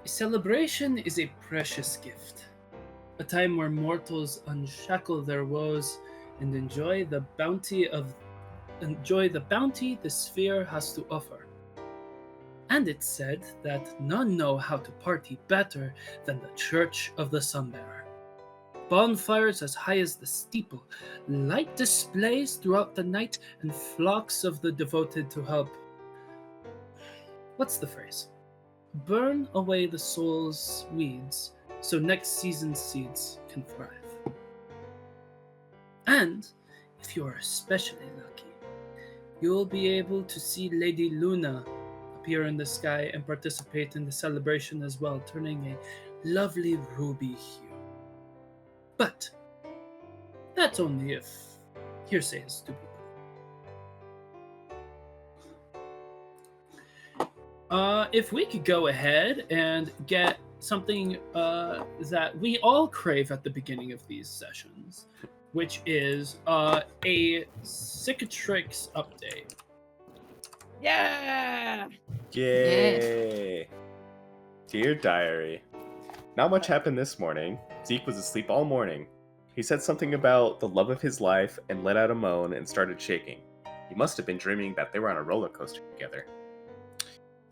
Celebration is a precious gift, a time where mortals unshackle their woes and enjoy the bounty the sphere has to offer. And it's said that none know how to party better than the Church of the Sunbearer. Bonfires as high as the steeple, light displays throughout the night, and flocks of the devoted to help. What's the phrase? Burn away the soul's weeds so next season's seeds can thrive. And if you are especially lucky, you'll be able to see Lady Luna appear in the sky and participate in the celebration as well, turning a lovely ruby hue. But that's only if hearsay is to be believed. If we could go ahead and get something that we all crave at the beginning of these sessions, which is a Cicatrix update. Yeah! Yay! Dear Diary. Not much happened this morning. Zeke was asleep all morning. He said something about the love of his life and let out a moan and started shaking. He must have been dreaming that they were on a roller coaster together.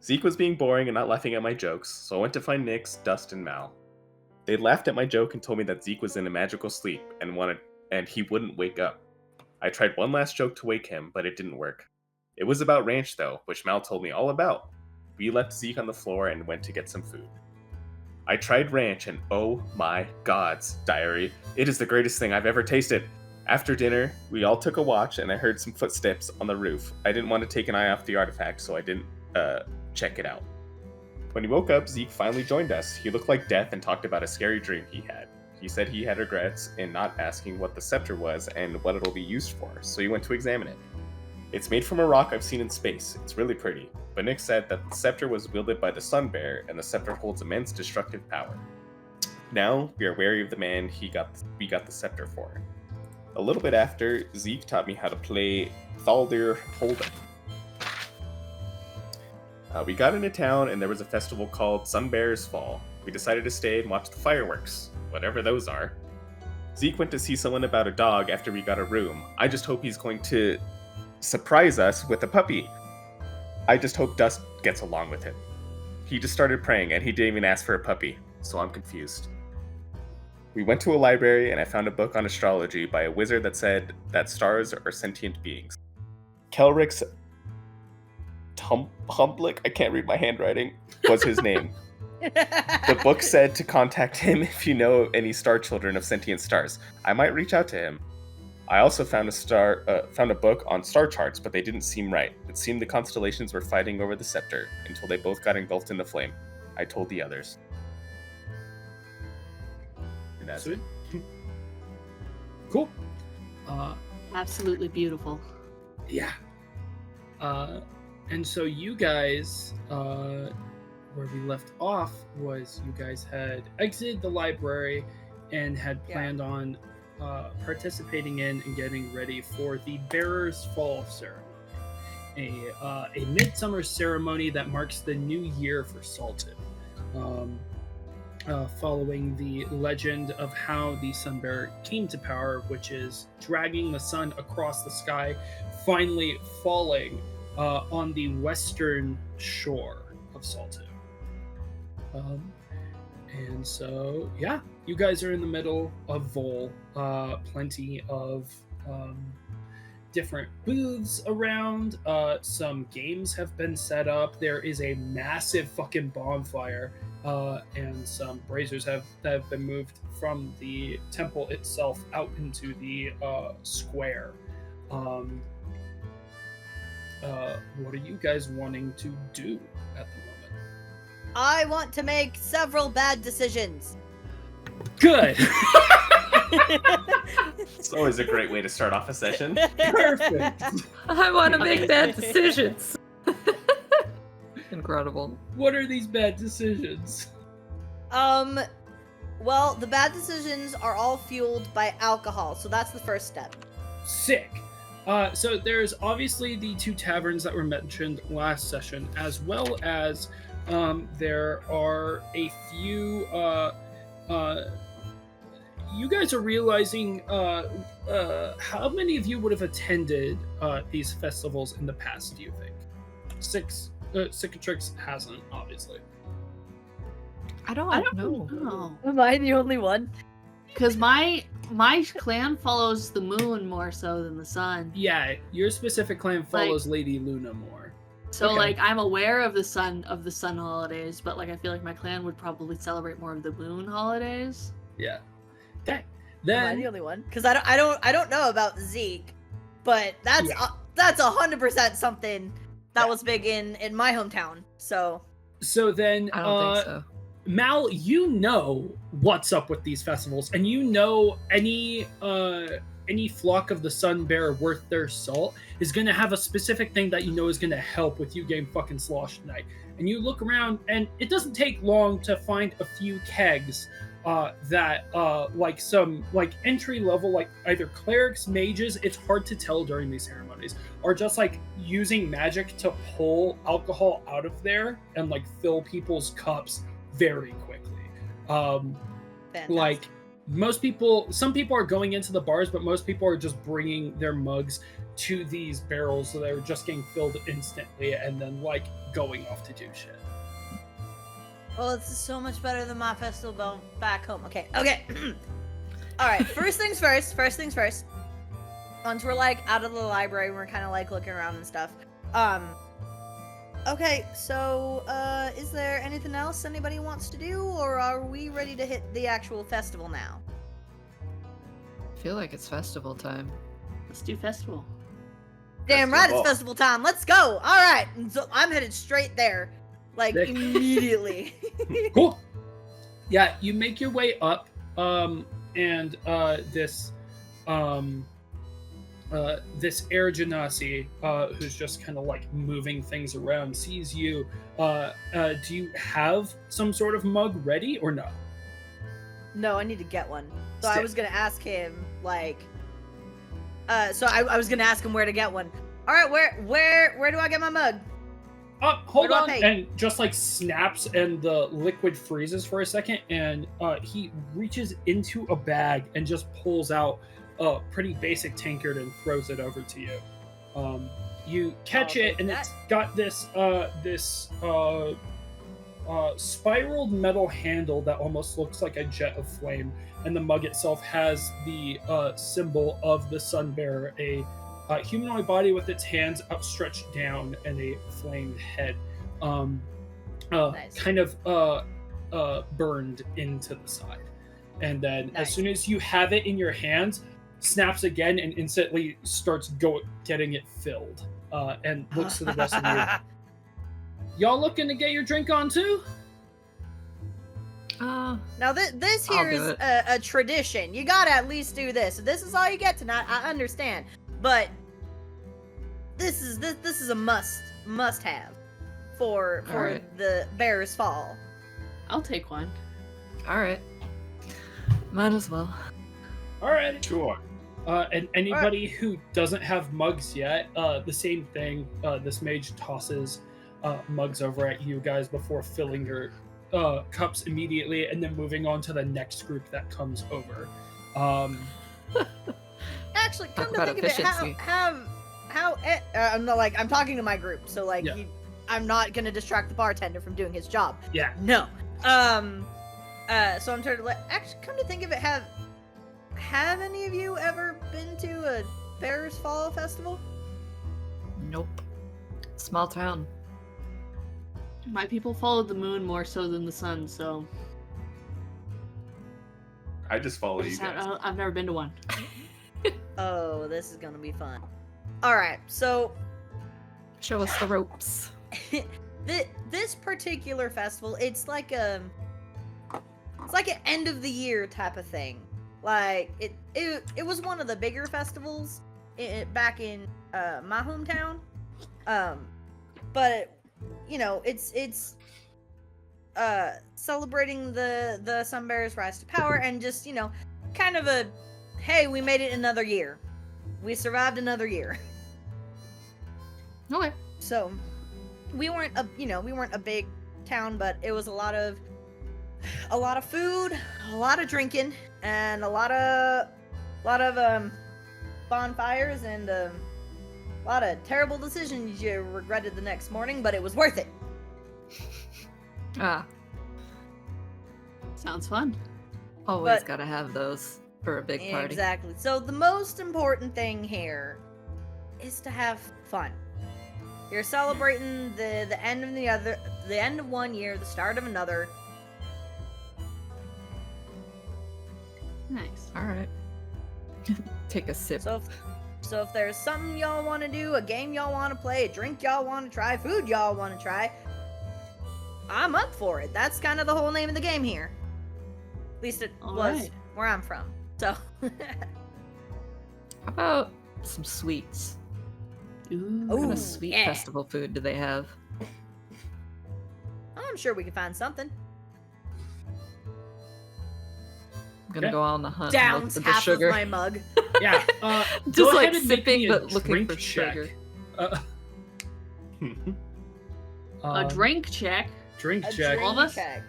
Zeke was being boring and not laughing at my jokes, so I went to find Nyx, Dust, and Mal. They laughed at my joke and told me that Zeke was in a magical sleep and he wouldn't wake up. I tried one last joke to wake him, but it didn't work. It was about ranch though, which Mal told me all about. We left Zeke on the floor and went to get some food. I tried ranch and oh my gods, Diary, it is the greatest thing I've ever tasted. After dinner, we all took a watch and I heard some footsteps on the roof. I didn't want to take an eye off the artifact, so I didn't check it out. When he woke up, Zeke finally joined us. He looked like death and talked about a scary dream he had. He said he had regrets in not asking what the scepter was and what it'll be used for, so he went to examine it. It's made from a rock I've seen in space. It's really pretty. But Nyx said that the scepter was wielded by the Sun Bear, and the scepter holds immense destructive power. Now, we are wary of the man we got the scepter for. A little bit after, Zeke taught me how to play Thaldir Hold'em. We got into town, and there was a festival called Sun Bear's Fall. We decided to stay and watch the fireworks, whatever those are. Zeke went to see someone about a dog after we got a room. I just hope he's going to surprise us with a puppy. I just hope Dust gets along with him. He just started praying and he didn't even ask for a puppy, so I'm confused. We went to a library and I found a book on astrology by a wizard that said that stars are sentient beings. Kelrix Humblick, I can't read my handwriting, was his name. The book said to contact him if you know any star children of sentient stars. I might reach out to him. I also found a book on star charts, but they didn't seem right. It seemed the constellations were fighting over the scepter until they both got engulfed in the flame. I told the others. And that's it. Cool. Absolutely beautiful. Yeah. And so you guys, where we left off was you guys had exited the library and had planned on participating in and getting ready for the Bearer's Fall ceremony, a midsummer ceremony that marks the new year for Saltu, following the legend of how the Sun Bearer came to power, which is dragging the sun across the sky, finally falling on the western shore of Saltu. And so, yeah, you guys are in the middle of Vol. Plenty of different booths around. Some games have been set up. There is a massive fucking bonfire, and some braziers have been moved from the temple itself out into the square. What are you guys wanting to do at the moment? I want to make several bad decisions. Good. It's always a great way to start off a session. Perfect. I want to make bad decisions. Incredible. What are these bad decisions? Well, the bad decisions are all fueled by alcohol, so that's the first step. Sick. So there's obviously the two taverns that were mentioned last session, as well as There are a few. You guys are realizing how many of you would have attended these festivals in the past, do you think? Cicatrix hasn't, obviously. I don't know. No, Am I the only one? because my clan follows the moon more so than the sun. Yeah, your specific clan follows Lady Luna more. So Okay. like I'm aware of the sun holidays, but like I feel like my clan would probably celebrate more of the moon holidays. Yeah. Okay. Am I the Then only one? Because I don't know about Zeke, but that's Yeah. that's 100% something that Yeah. was big in my hometown. So then I don't think so. Mal, you know what's up with these festivals, and you know any flock of the Sun Bear worth their salt is going to have a specific thing that you know is going to help with you getting fucking sloshed tonight. And you look around, and it doesn't take long to find a few kegs that like some like entry level, like either clerics, mages, it's hard to tell during these ceremonies, are just like using magic to pull alcohol out of there and like fill people's cups very quickly. fantastic. Like most people, some people are going into the bars, but most people are just bringing their mugs to these barrels, so they're just getting filled instantly and then like going off to do shit. Oh, this is so much better than my festival back home. Okay. All right. First things first. Once we're like out of the library, we're kind of like looking around and stuff. Okay. So, is there anything else anybody wants to do, or are we ready to hit the actual festival now? I feel like it's festival time. Let's do festival. Damn right, Festival. it's festival time. Let's go. All right. And so I'm headed straight there, like Sick. immediately. Cool. Yeah, you make your way up, and this Air Genasi, who's just kind of like moving things around, sees you. Do you have some sort of mug ready or no? No, I need to get one. So I Sick. was gonna ask him, like, I was gonna ask him where to get one. All right, where do I get my mug? Hold Where do on, I pay? and just like snaps, and the liquid freezes for a second, and he reaches into a bag and just pulls out a pretty basic tankard and throws it over to you. You catch I'll it, take and that. it's got this spiraled metal handle that almost looks like a jet of flame, and the mug itself has the symbol of the sun bearer, a humanoid body with its hands outstretched down and a flamed head, Nice. kind of burned into the side. And then as Nice. soon as you have it in your hands, snaps again and instantly starts getting it filled, and looks to the rest of you. Y'all looking to get your drink on too? Now this I'll here do is it. a tradition. You gotta at least do this. If this is all you get tonight, I understand, but this is a must have for Alright. the Bear's Fall. I'll take one. All right. Might as well. All right. Sure. And anybody who doesn't have mugs yet, the same thing. This mage tosses mugs over at you guys before filling your cups immediately, and then moving on to the next group that comes over. Actually, come Talk to about think of it, efficiency. I'm not like I'm talking to my group, so like Yeah. I'm not gonna distract the bartender from doing his job. Yeah. No. So I'm trying to actually come to think of it, have any of you ever been to a Bear's Fall festival? Nope. Small town. My people followed the moon more so than the sun, so I just follow you guys. I've never been to one. Oh, this is gonna be fun. All right, so Show us the ropes. this particular festival, it's like an end of the year type of thing. Like it was one of the bigger festivals back in my hometown. But you know, it's celebrating the Sun Bear's rise to power, and just, you know, kind of a, hey, we made it another year. We survived another year. Okay. So we weren't a big town, but it was a lot of food, a lot of drinking, and a lot of bonfires, and a lot of terrible decisions you regretted the next morning, but it was worth it. Ah, Sounds fun. always But- gotta have those for a big party. Exactly. So the most important thing here is to have fun. You're celebrating the end of the end of one year, the start of another. Nice. All right. Take a sip. So if there's something y'all want to do, a game y'all want to play, a drink y'all want to try, food y'all want to try, I'm up for it. That's kind of the whole name of the game here. At least it All was right. where I'm from. So How about some sweets? Ooh. What kind Ooh, of sweet yeah. festival food do they have? I'm sure we can find something. I'm gonna Okay. go on the hunt and look Downs for the half sugar. of my mug. Yeah. Go Just like ahead and make sipping me a but looking drink for check. sugar. Uh, A drink check. Drink A check. All of us? check.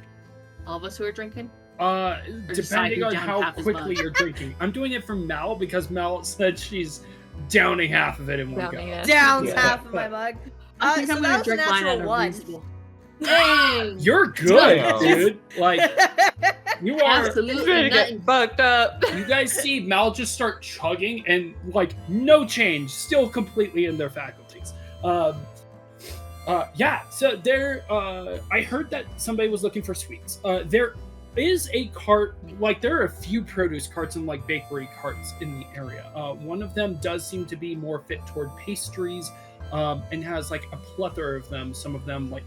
All of us who are drinking. Depending just siding on down how half his quickly mug. you're drinking. I'm doing it for Mel because Mel said she's downing half of it in one Downing go. it. Downs Yeah. half of my mug. I think so I'm that gonna was a drink mine at natural a one. reasonable. Dang! You're good, Damn. dude. Like you are. Absolutely Ready to nothing. get fucked up. You guys see Mal just start chugging and like no change, still completely in their faculties. Yeah. So there. I heard that somebody was looking for sweets. There is a cart. Like there are a few produce carts and like bakery carts in the area. One of them does seem to be more fit toward pastries, and has like a plethora of them. Some of them like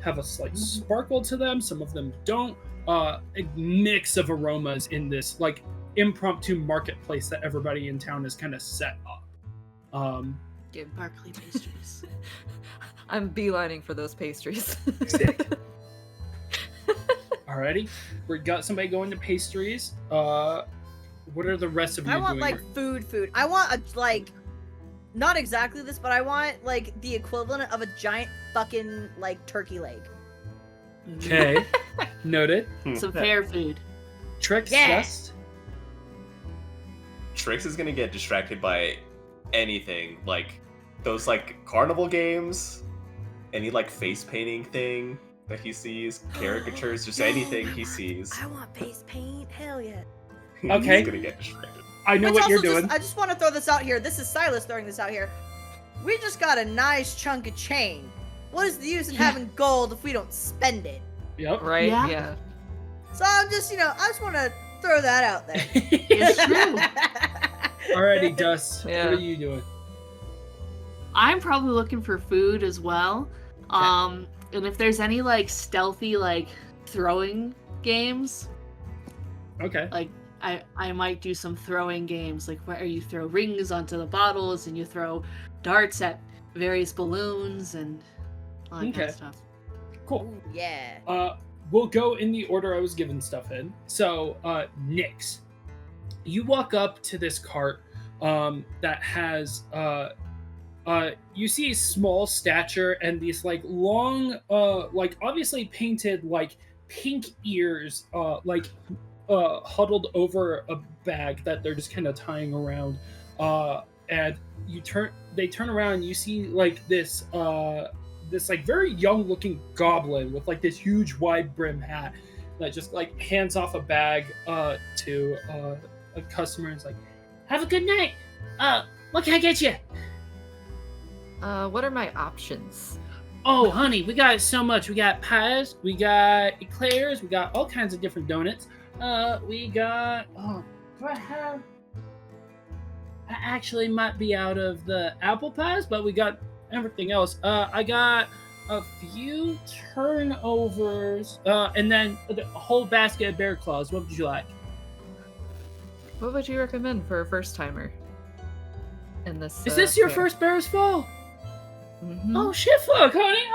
have a slight sparkle to them. Some of them don't. A mix of aromas in this like impromptu marketplace that everybody in town has kind of set up. Give Barkley pastries. I'm beelining for those pastries. Alrighty, we got somebody going to pastries. What are the rest of you I want doing? like food. I want a like, not exactly this, but I want like the equivalent of a giant fucking like turkey leg. Okay, noted. Some fair food. Tricks, Yeah. yes. Trix is gonna get distracted by anything, like those like carnival games, any like face painting thing that he sees, caricatures, just anything he sees. I want face paint. Hell yeah. Okay. He's gonna get distracted. I know Which what you're also doing. I just want to throw this out here. This is Silas throwing this out here. We just got a nice chunk of chain. What is the use in having gold if we don't spend it? Yep. Right? Yeah. Yeah. So I'm just, I just want to throw that out there. It's true. Alrighty, Dust. Yeah. What are you doing? I'm probably looking for food as well. And if there's any like stealthy like throwing games, Okay. like I might do some throwing games, like where you throw rings onto the bottles and you throw darts at various balloons and all that kind Okay. of stuff. Cool. Ooh, yeah. We'll go in the order I was given stuff in. So, Nyx, you walk up to this cart that has you see a small stature and these like long like obviously painted like pink ears huddled over a bag that they're just kind of tying around, and they turn around and you see like this like very young looking goblin with like this huge wide brim hat that just like hands off a bag to a customer and is like, have a good night, what can I get you? What are my options? Oh honey, we got so much. We got pies, we got eclairs, we got all kinds of different donuts. We got do I have I actually might be out of the apple pies, but we got everything else. I got a few turnovers, and then a whole basket of bear claws. What would you like? What would you recommend for a first timer? In this. Is this your fair? first Bear's Fall? Mhm. Oh shit, fuck, honey.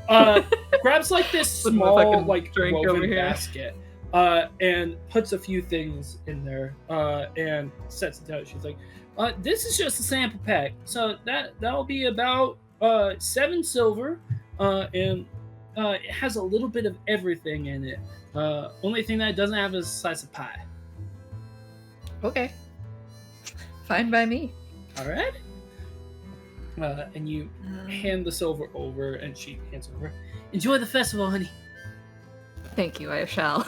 All right. Grabs like this With my small fucking like drink over woven here. basket, and puts a few things in there, and sets it down. She's like, this is just a sample pack, so that'll be about 7 silver, and it has a little bit of everything in it. Only thing that it doesn't have is a slice of pie. Okay. Fine by me. All right. And you hand the silver over, and she hands over. Enjoy the festival, honey. Thank you, I shall.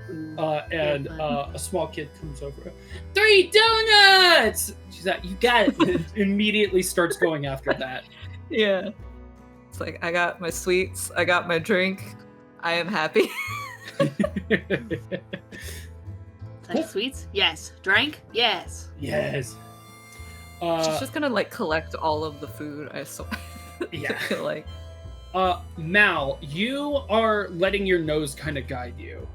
And a small kid comes over. 3 donuts! She's like, you got it. And immediately starts going after that. Yeah. It's like, I got my sweets, I got my drink, I am happy. Like sweets? Yes. Drink? Yes. Yes. She's just gonna like collect all of the food, I saw. Yeah. Like, Mal, you are letting your nose kind of guide you.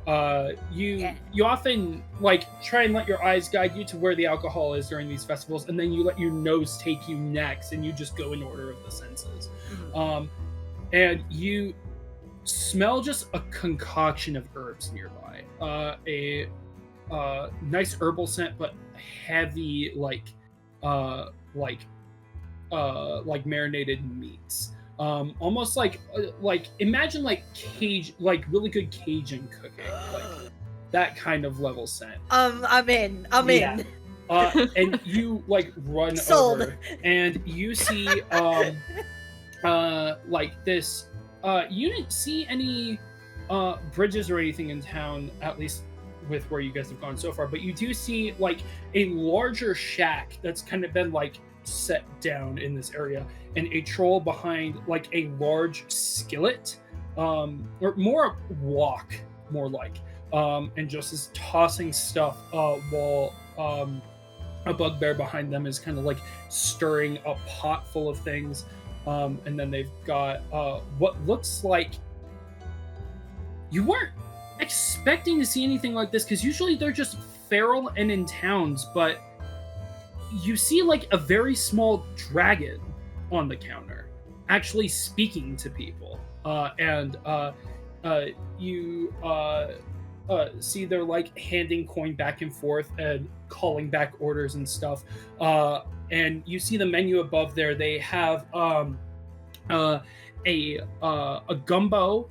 You often like try and let your eyes guide you to where the alcohol is during these festivals, and then you let your nose take you next, and you just go in order of the senses. And you smell just a concoction of herbs nearby. A nice herbal scent, but heavy like marinated meats. Almost like imagine like really good Cajun cooking, like that kind of level scent. I'm in. And you like run Sold. over, and you see like this. You didn't see any bridges or anything in town, at least with where you guys have gone so far. But you do see like a larger shack that's kind of been like set down in this area, and a troll behind like a large skillet, or more a wok, more like, and just is tossing stuff while a bugbear behind them is kind of like stirring a pot full of things. And then they've got what looks like, you weren't expecting to see anything like this, because usually they're just feral and in towns, but you see like a very small dragon on the counter actually speaking to people, and you see they're like handing coin back and forth and calling back orders and stuff, and you see the menu above there. They have a gumbo,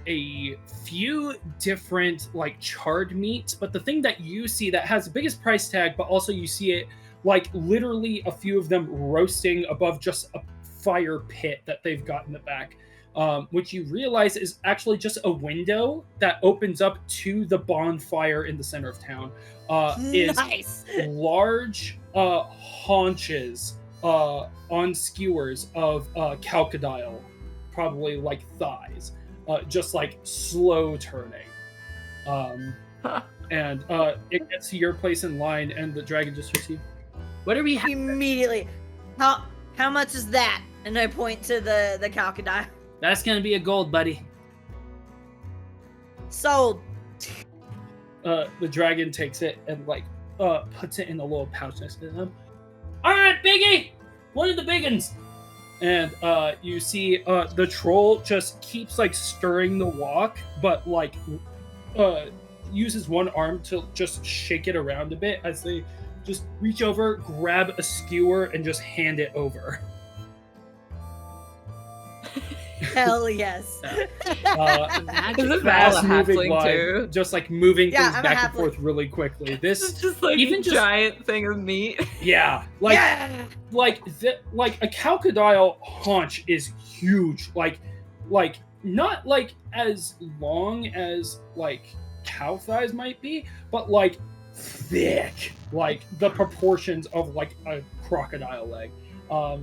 a few different like charred meats, but the thing that you see that has the biggest price tag, but also you see it like literally a few of them roasting above just a fire pit that they've got in the back, which you realize is actually just a window that opens up to the bonfire in the center of town. Is Nice. large haunches on skewers of crocodile, probably like thighs, just like slow turning. And it gets to your place in line, and the dragon just hits you. What are we having? Immediately. How much is that? And I point to the crocodile. That's gonna be a gold, buddy. Sold. The dragon takes it and like puts it in a little pouch next to them. All right, Biggie, what are the big uns? And you see the troll just keeps like stirring the wok, but like uses one arm to just shake it around a bit as they just reach over, grab a skewer, and just hand it over. Hell yes. Is it Val a Fast moving halfling line, too? just like moving Yeah, things I'm a back and halfling. forth really quickly. This It's just like even a just- giant thing of meat. yeah, like yeah. like a crocodile haunch is huge, like not like as long as like cow thighs might be, but like thick, like the proportions of like a crocodile leg.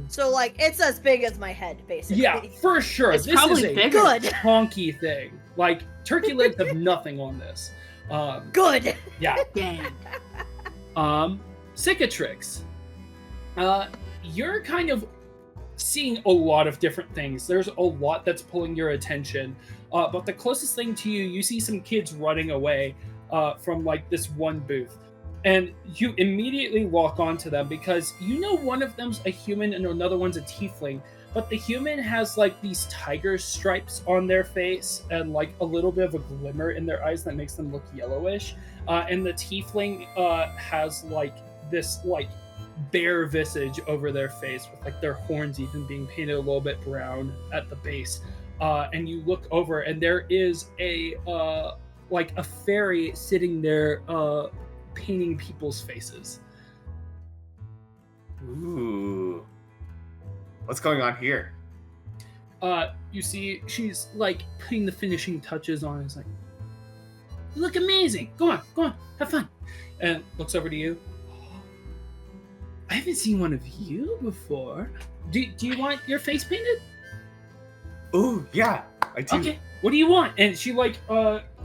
So like it's as big as my head, basically. Yeah, for sure. It's This probably is a bigger. Good. chunky thing. Like turkey legs have nothing on this. Good. Yeah. Dang. Cicatrix. You're kind of seeing a lot of different things. There's a lot that's pulling your attention. But the closest thing to you, you see some kids running away from like this one booth. And you immediately walk onto them because you know one of them's a human and another one's a tiefling. But the human has like these tiger stripes on their face and like a little bit of a glimmer in their eyes that makes them look yellowish. And the tiefling has like this like bare visage over their face, with like their horns even being painted a little bit brown at the base. And you look over, and there is a like a fairy sitting there, painting people's faces. Ooh. What's going on here? You see, she's like putting the finishing touches on. It's like, you look amazing. Go on, have fun. And looks over to you. I haven't seen one of you before. Do you want your face painted? Ooh, yeah, I do. Okay. What do you want? And she like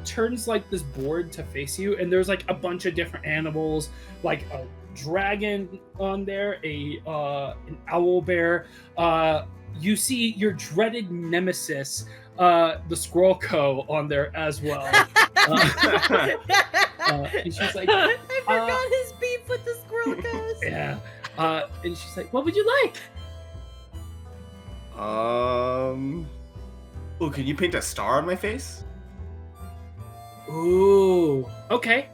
turns like this board to face you, and there's like a bunch of different animals, like a dragon on there, an owl bear. You see your dreaded nemesis, the Squirrel Co, on there as well. And she's like, I forgot his beef with the Squirrel Co's. yeah. And she's like, what would you like? Ooh, can you paint a star on my face? Ooh, okay.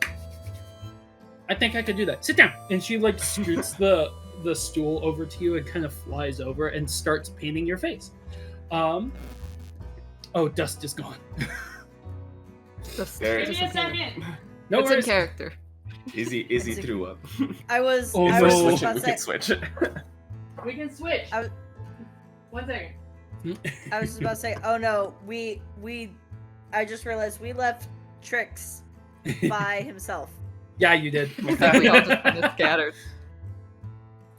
I think I could do that. Sit down. And she like scoots the stool over to you and kind of flies over and starts painting your face. Oh, dust is gone. There it Give is. me a second. No it's in worries. character. Izzy threw up. I was Oh, If I we no. was switch it, about we to can say, switch it. We can switch. I- 1 second. I was just about to say, oh no, I just realized we left Trix by himself. Yeah, you did. I think we all just kind of scattered.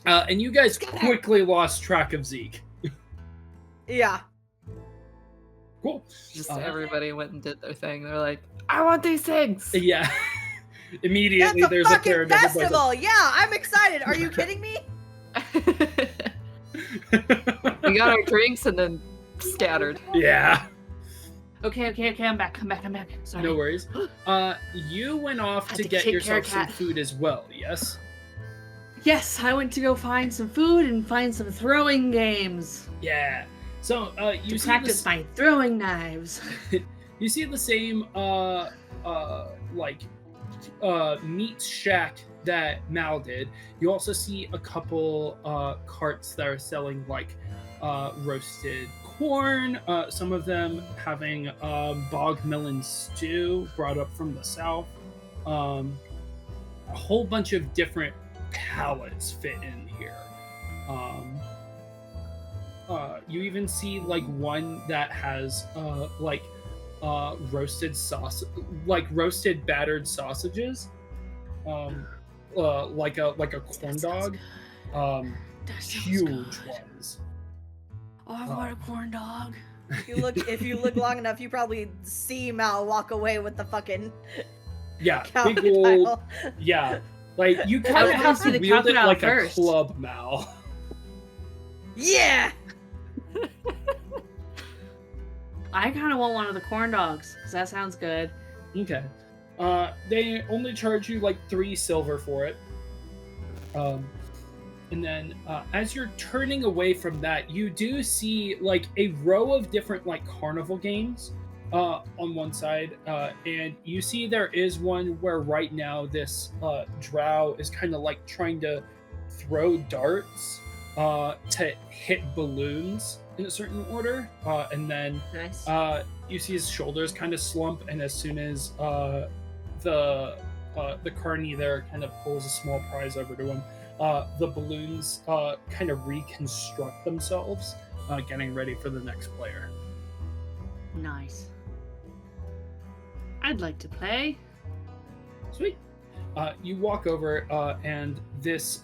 And you guys quickly lost track of Zeke. Yeah. Cool. Just Uh-huh. everybody went and did their thing. They're like, I want these things. Yeah. Immediately, That's a there's a pair fucking of everybody's festival! Yeah, I'm excited. Are you kidding me? like- We got our drinks and then scattered. yeah. Okay, I'm back. Sorry. No worries. You went off Had to to get take care of yourself some Cat. food as well, yes? Yes, I went to go find some food and find some throwing games Yeah. So, you to see practice this, my throwing knives. you see the same, meat shack that Mal did. You also see a couple, carts that are selling, like, roasted corn, some of them having, bog melon stew brought up from the south. A whole bunch of different pallets fit in here. You even see like one that has roasted sauce, like roasted battered sausages, like a corn That sounds dog, good. That sounds huge good. ones. Oh, I want a corn dog. If you look long enough, you probably see Mal walk away with the fucking Yeah, big old, crocodile. yeah. Like you I kind would of have have to to the wield it crocodile like first. a club, Mal. Yeah. I kind of want one of the corn dogs because that sounds good. Okay. They only charge you like 3 silver for it. And then as you're turning away from that, you do see like a row of different like carnival games on one side. And you see there is one where right now this drow is kind of like trying to throw darts to hit balloons in a certain order. And then Nice. you see his shoulders kind of slump, and as soon as the carny there kind of pulls a small prize over to him, the balloons kind of reconstruct themselves, getting ready for the next player. Nice. I'd like to play. Sweet. You walk over, and this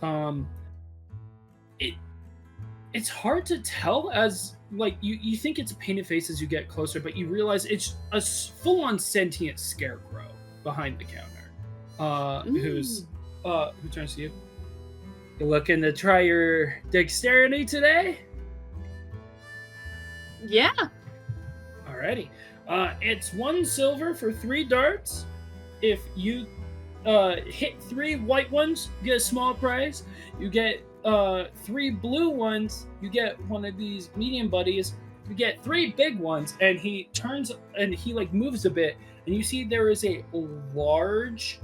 it's hard to tell, as like you think it's a painted face as you get closer, but you realize it's a full-on sentient scarecrow behind the counter, who turns to you. You looking to try your dexterity today? Yeah. Alrighty. It's 1 silver for 3 darts. If you hit 3 white ones, you get a small prize. You get 3 blue ones, you get one of these medium buddies. You get 3 big ones, and he turns and he like moves a bit, and you see there is a large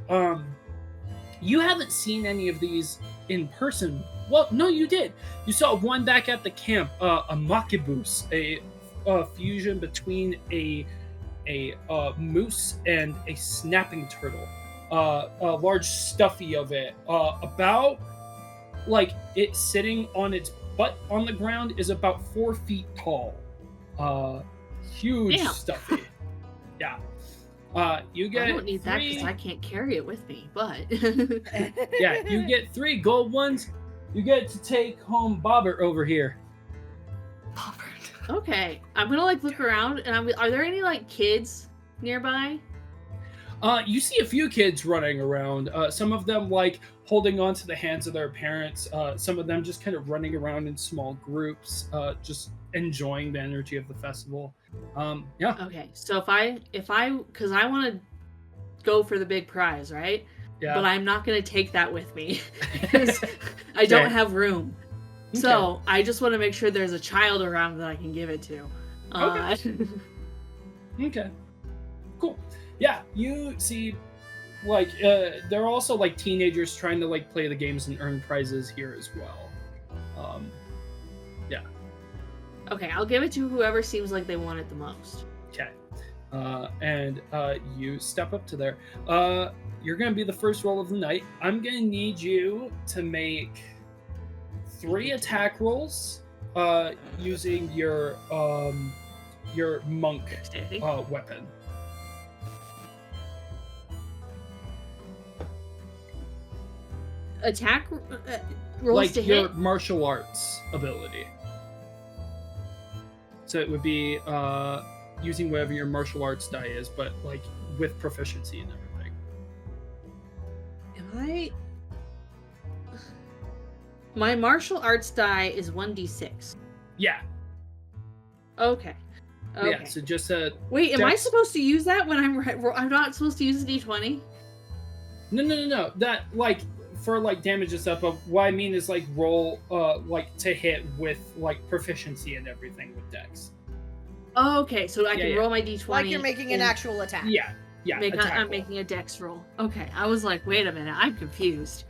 You haven't seen any of these in person. Well, no, you did. You saw one back at the camp, a makibus, a fusion between a moose and a snapping turtle. A large stuffy of it, about like it sitting on its butt on the ground is about 4 feet tall. Huge Damn. stuffy. Yeah. You get I don't need that three. because I can't carry it with me, but Yeah, you get 3 gold ones. You get to take home Bobbert over here. Bobbert. okay. I'm gonna like look around and are there any like kids nearby? You see a few kids running around. Some of them like holding on to the hands of their parents. Some of them just kind of running around in small groups, just enjoying the energy of the festival. Yeah. Okay, so if I because I want to go for the big prize, right? Yeah. But I'm not gonna take that with me because I don't Okay. have room. So I just want to make sure there's a child around that I can give it to. Okay. Cool. Yeah, you see, like, there are also like teenagers trying to like play the games and earn prizes here as well. Yeah. Okay, I'll give it to whoever seems like they want it the most. Okay. And you step up to there. You're gonna be the first roll of the night. I'm gonna need you to make 3 attack rolls, using your monk Dexterity. weapon. Attack rolls Like to your hit. martial arts ability. So it would be using whatever your martial arts die is, but like with proficiency and everything. Am I? My martial arts die is 1d6. Yeah. Okay. Okay. Yeah. So just a Wait, am I dex- supposed to use that when I'm not supposed to use a d20? no. That like for like damage and stuff. But what I mean is like roll like to hit with like proficiency and everything with dex. Oh, okay, so I Yeah, can yeah. roll my d20. Like you're making an and actual attack. Yeah. Yeah. attack I'm roll. making a dex roll. Okay, I was like, wait a minute, I'm confused.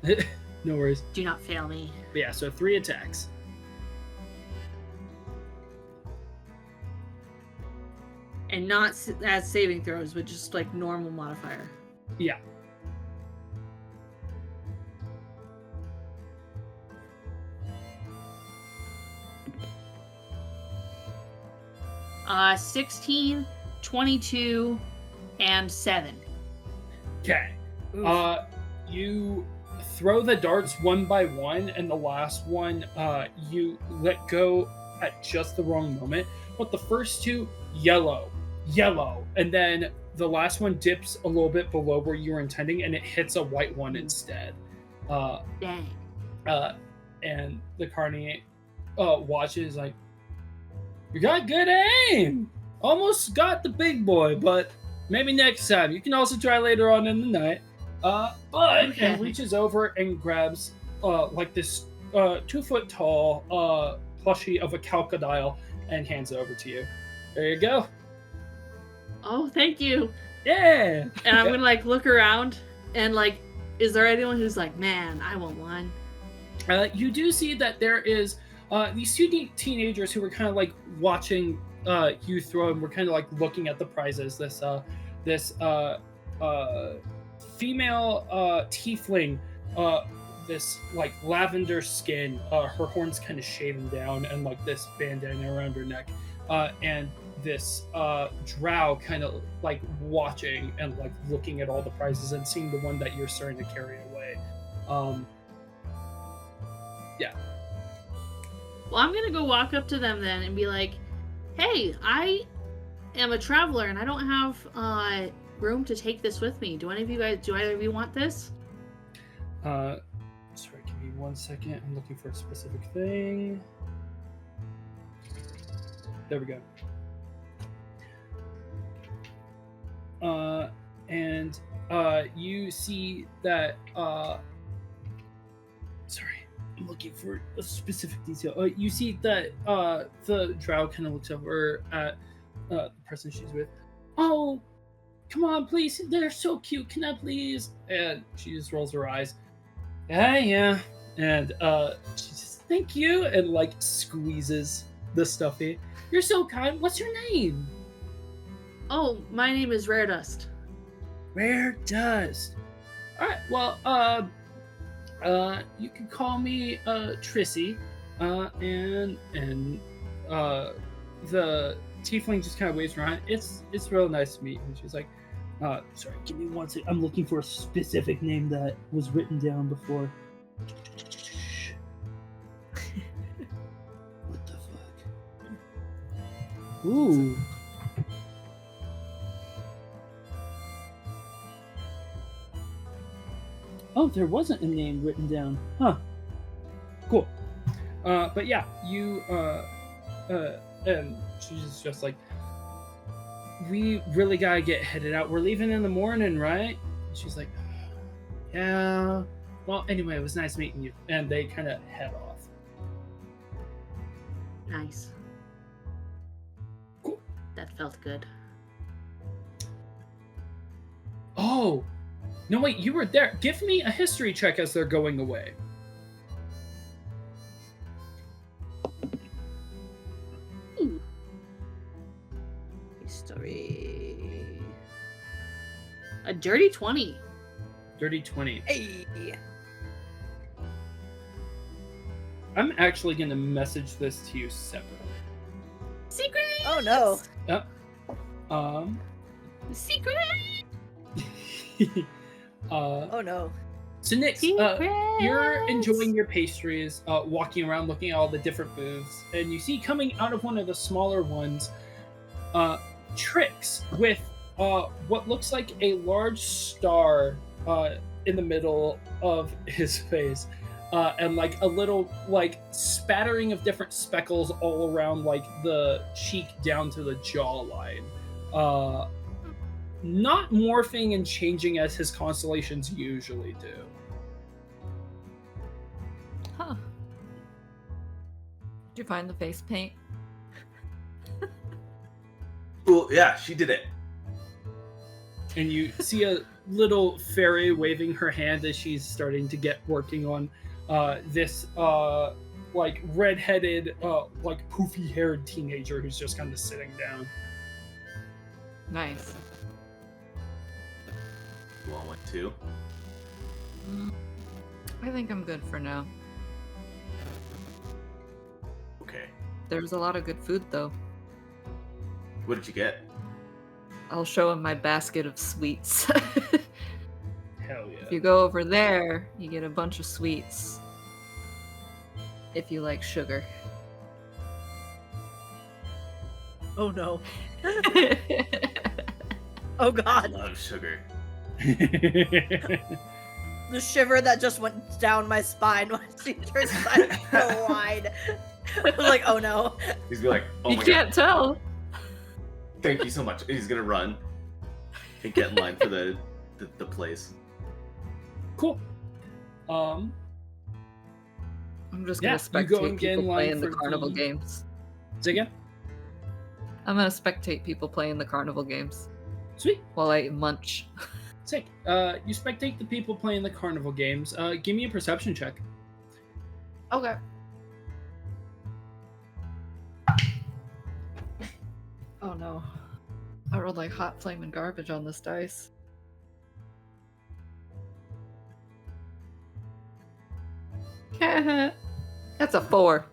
No worries. Do not fail me. But yeah. So 3 attacks. And not as saving throws, but just like normal modifier. Yeah. 16, 22, and 7. Okay. Oof. You throw the darts one by one, and the last one, you let go at just the wrong moment. But the first 2, yellow, and then the last one dips a little bit below where you were intending, and it hits a white one instead. Dang. And the carney watches like, you got good aim. Almost got the big boy, but maybe next time. You can also try later on in the night. But Okay. and reaches over and grabs like this 2 foot tall plushie of a crocodile and hands it over to you. There you go. Oh, thank you. Yeah. And I'm gonna like look around and like, is there anyone who's like, man, I want one? You do see that there is these 2 teenagers who were kind of like watching you throw, and we're kind of like looking at the prizes. This female tiefling, this like lavender skin, her horns kind of shaven down, and like this bandana around her neck, and this drow kind of like watching and like looking at all the prizes and seeing the one that you're starting to carry away. Well, I'm gonna go walk up to them then and be like, hey, I am a traveler and I don't have room to take this with me. Do either of you want this? Sorry, give me 1 second. I'm looking for a specific thing. There we go. And you see that sorry, I'm looking for a specific detail. You see that the drow kind of looks over at the person she's with. Oh, come on, please. They're so cute. Can I please? And she just rolls her eyes. Yeah. And she says, thank you, and like squeezes the stuffy. You're so kind. What's your name? Oh, my name is Rare Dust. Rare Dust. All right. Well, you can call me Trissy. And the tiefling just kind of waves around. It's real nice to meet you. And she's like, sorry, give me one second. I'm looking for a specific name that was written down before. What the fuck? Ooh. Oh, there wasn't a name written down. Huh. Cool. But yeah, you, and she's just like, we really gotta get headed out. We're leaving in the morning, right? And she's like, yeah. Well, anyway, it was nice meeting you. And they kind of head off. Nice. Cool. That felt good. Oh, no, wait, you were there. Give me a history check as they're going away. Ooh. History. A dirty 20. Dirty 20. Hey. I'm actually going to message this to you separately. Secret. Oh no. Secret. Oh no. So Nix, you're enjoying your pastries, walking around, looking at all the different booths, and you see coming out of one of the smaller ones, Trix with what looks like a large star in the middle of his face, and like a little like spattering of different speckles all around like the cheek down to the jawline. Not morphing and changing as his constellations usually do. Huh. Did you find the face paint? Well, yeah, she did it. And you see a little fairy waving her hand as she's starting to get working on this like redheaded, like poofy-haired teenager who's just kind of sitting down. Nice. You want one too? I think I'm good for now. Okay. There's a lot of good food, though. What did you get? I'll show him my basket of sweets. Hell yeah. If you go over there, you get a bunch of sweets. If you like sugar. Oh no. Oh I god. love sugar. The shiver that just went down my spine when she turned so wide. I was like, oh no. He's gonna be like, oh You my can't god, tell. thank you so much. He's gonna run and get in line for the place. Cool. I'm just Yeah, gonna you go spectate and get in people line playing the for carnival the- games. Say again? I'm gonna spectate people playing the carnival games Sweet. while I munch. Sick. You spectate the people playing the carnival games. Give me a perception check. Okay. Oh no. I rolled like hot flaming garbage on this dice. That's a 4.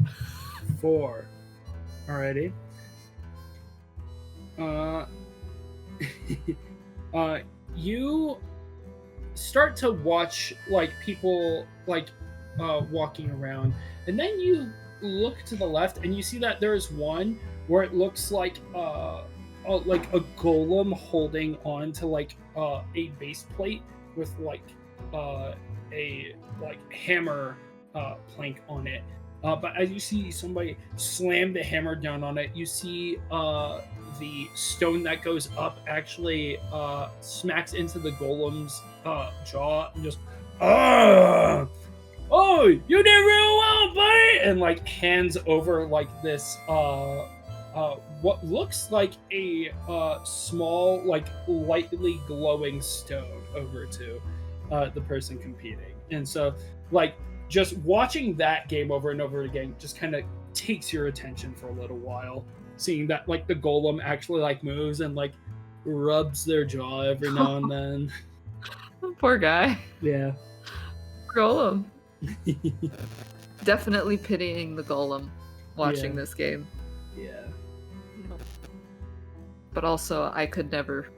4. Alrighty. You start to watch like people like walking around, and then you look to the left and you see that there's one where it looks like a golem holding on to like a base plate with like a like hammer plank on it. But as you see somebody slam the hammer down on it, you see the stone that goes up actually smacks into the golem's jaw and just, oh, you did real well, buddy! And like hands over like this what looks like a small, like lightly glowing stone over to the person competing. And so, like, just watching that game over and over again just kind of takes your attention for a little while. Seeing that, like, the golem actually like moves and like rubs their jaw every now and then. Poor guy. Yeah. Golem. Definitely pitying the golem watching Yeah. this game. Yeah. But also, I could never.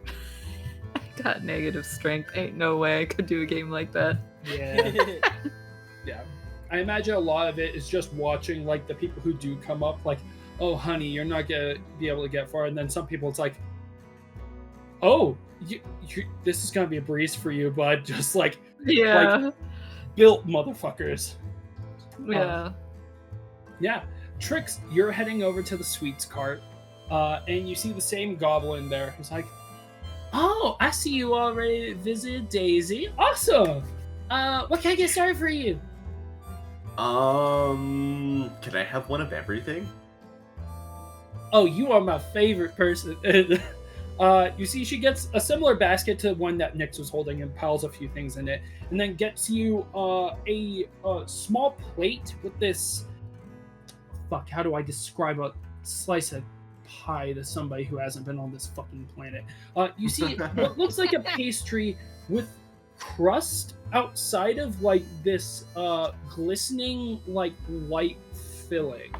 I got negative strength. Ain't no way I could do a game like that. Yeah. Yeah. I imagine a lot of it is just watching, like, the people who do come up, like, oh, honey, you're not gonna be able to get far. And then some people, it's like, oh, this is gonna be a breeze for you, bud. Just like, Yeah. built motherfuckers. Yeah. Yeah. Trix, you're heading over to the sweets cart, and you see the same goblin there. He's like, oh, I see you already visited Daisy. Awesome. What can I get started for you? Can I have one of everything? Oh, you are my favorite person. You see, she gets a similar basket to one that Nyx was holding and piles a few things in it, and then gets you a small plate with this. Fuck, how do I describe a slice of pie to somebody who hasn't been on this fucking planet? You see what looks like a pastry with crust outside of like this glistening like white filling,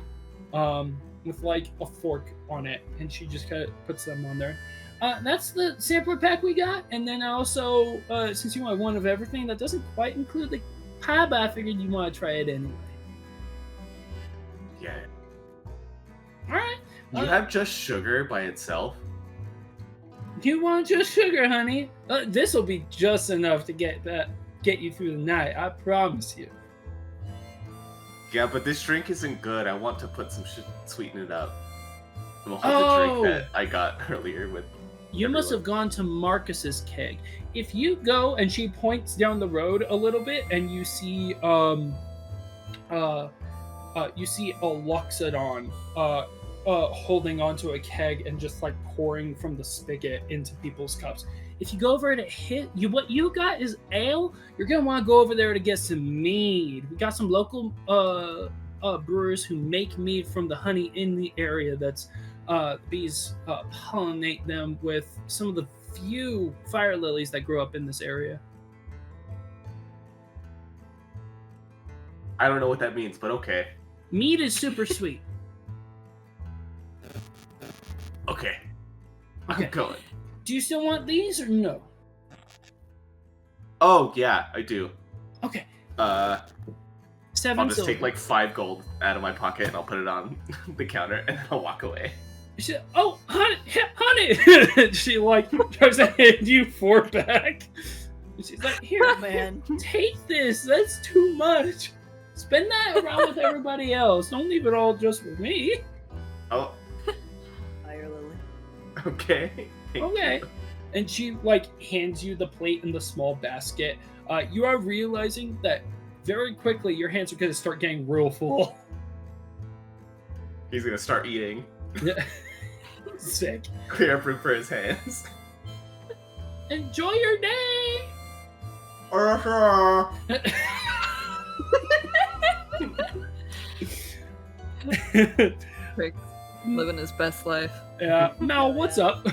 with like a fork on it, and she just kind of puts them on there. That's the sampler pack we got, and then I also, since you want one of everything, that doesn't quite include the pie, but I figured you want to try it anyway. Yeah. All right. You have just sugar by itself? You want just sugar, honey? This will be just enough to get you through the night. I promise you. Yeah, but this drink isn't good. I want to put some sweeten it up. Well, the drink that I got earlier with. You must have gone to Marcus's keg. If you go, and she points down the road a little bit, and you see you see a Loxodon holding onto a keg and just like pouring from the spigot into people's cups. If you go over to what you got is ale, you're gonna want to go over there to get some mead. We got some local brewers who make mead from the honey in the area. That's bees pollinate them with some of the few fire lilies that grow up in this area. I don't know what that means, but okay. Mead is super sweet. Okay. Okay. I'm going. Do you still want these or no? Oh, yeah, I do. Okay. 7 I'll just silver. take like 5 gold out of my pocket and I'll put it on the counter and then I'll walk away. She said, oh, honey. She like tries to hand you 4 back. She's like, here, Man. take this. That's too much. Spend that around with everybody else. Don't leave it all just with me. Oh, Fire Lily. okay. Thank Okay. you. And she like hands you the plate and the small basket. You are realizing that very quickly your hands are going to start getting real full. He's gonna start eating. Yeah. Sick. Clear up room for his hands. Enjoy your day. Rick's living his best life. Yeah. Mel, what's up?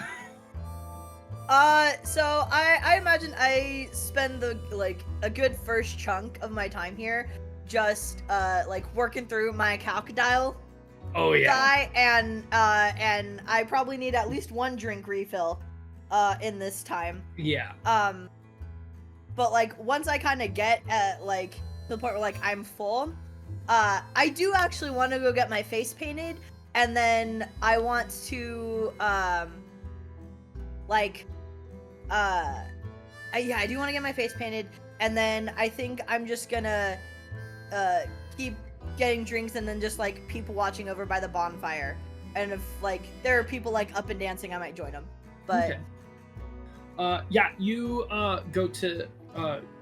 So I imagine I spend a good first chunk of my time here just like working through my calcadile Oh yeah. die, and I probably need at least 1 drink refill in this time. Yeah. But like once I kind of get at like to the point where like I'm full, I do actually want to go get my face painted, and then I want to I do want to get my face painted, and then I think I'm just gonna keep getting drinks and then just like people watching over by the bonfire, and if like there are people like up and dancing, I might join them. But okay. Yeah, you go to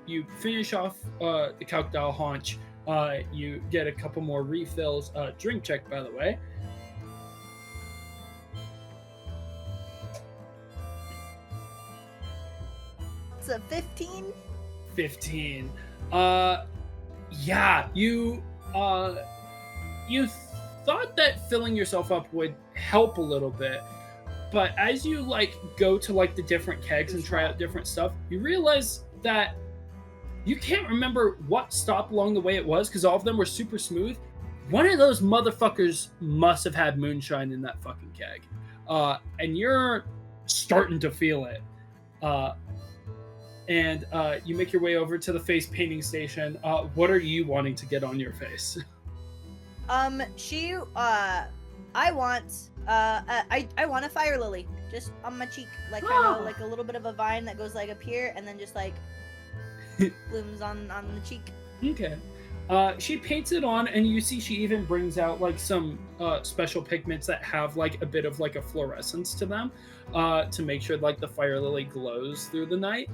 you finish off the crocodile haunch. You get a couple more refills. Drink check, by the way. It's a 15. 15. Yeah, you thought that filling yourself up would help a little bit, but as you like go to like the different kegs and try out different stuff, you realize that you can't remember what stop along the way it was because all of them were super smooth. One of those motherfuckers must have had moonshine in that fucking keg, and you're starting to feel it. And you make your way over to the face painting station. What are you wanting to get on your face? I want a fire lily just on my cheek, like kind of like a little bit of a vine that goes like up here and then just like blooms on the cheek. Okay. She paints it on, and you see she even brings out like some special pigments that have like a bit of like a fluorescence to them, to make sure like the fire lily glows through the night.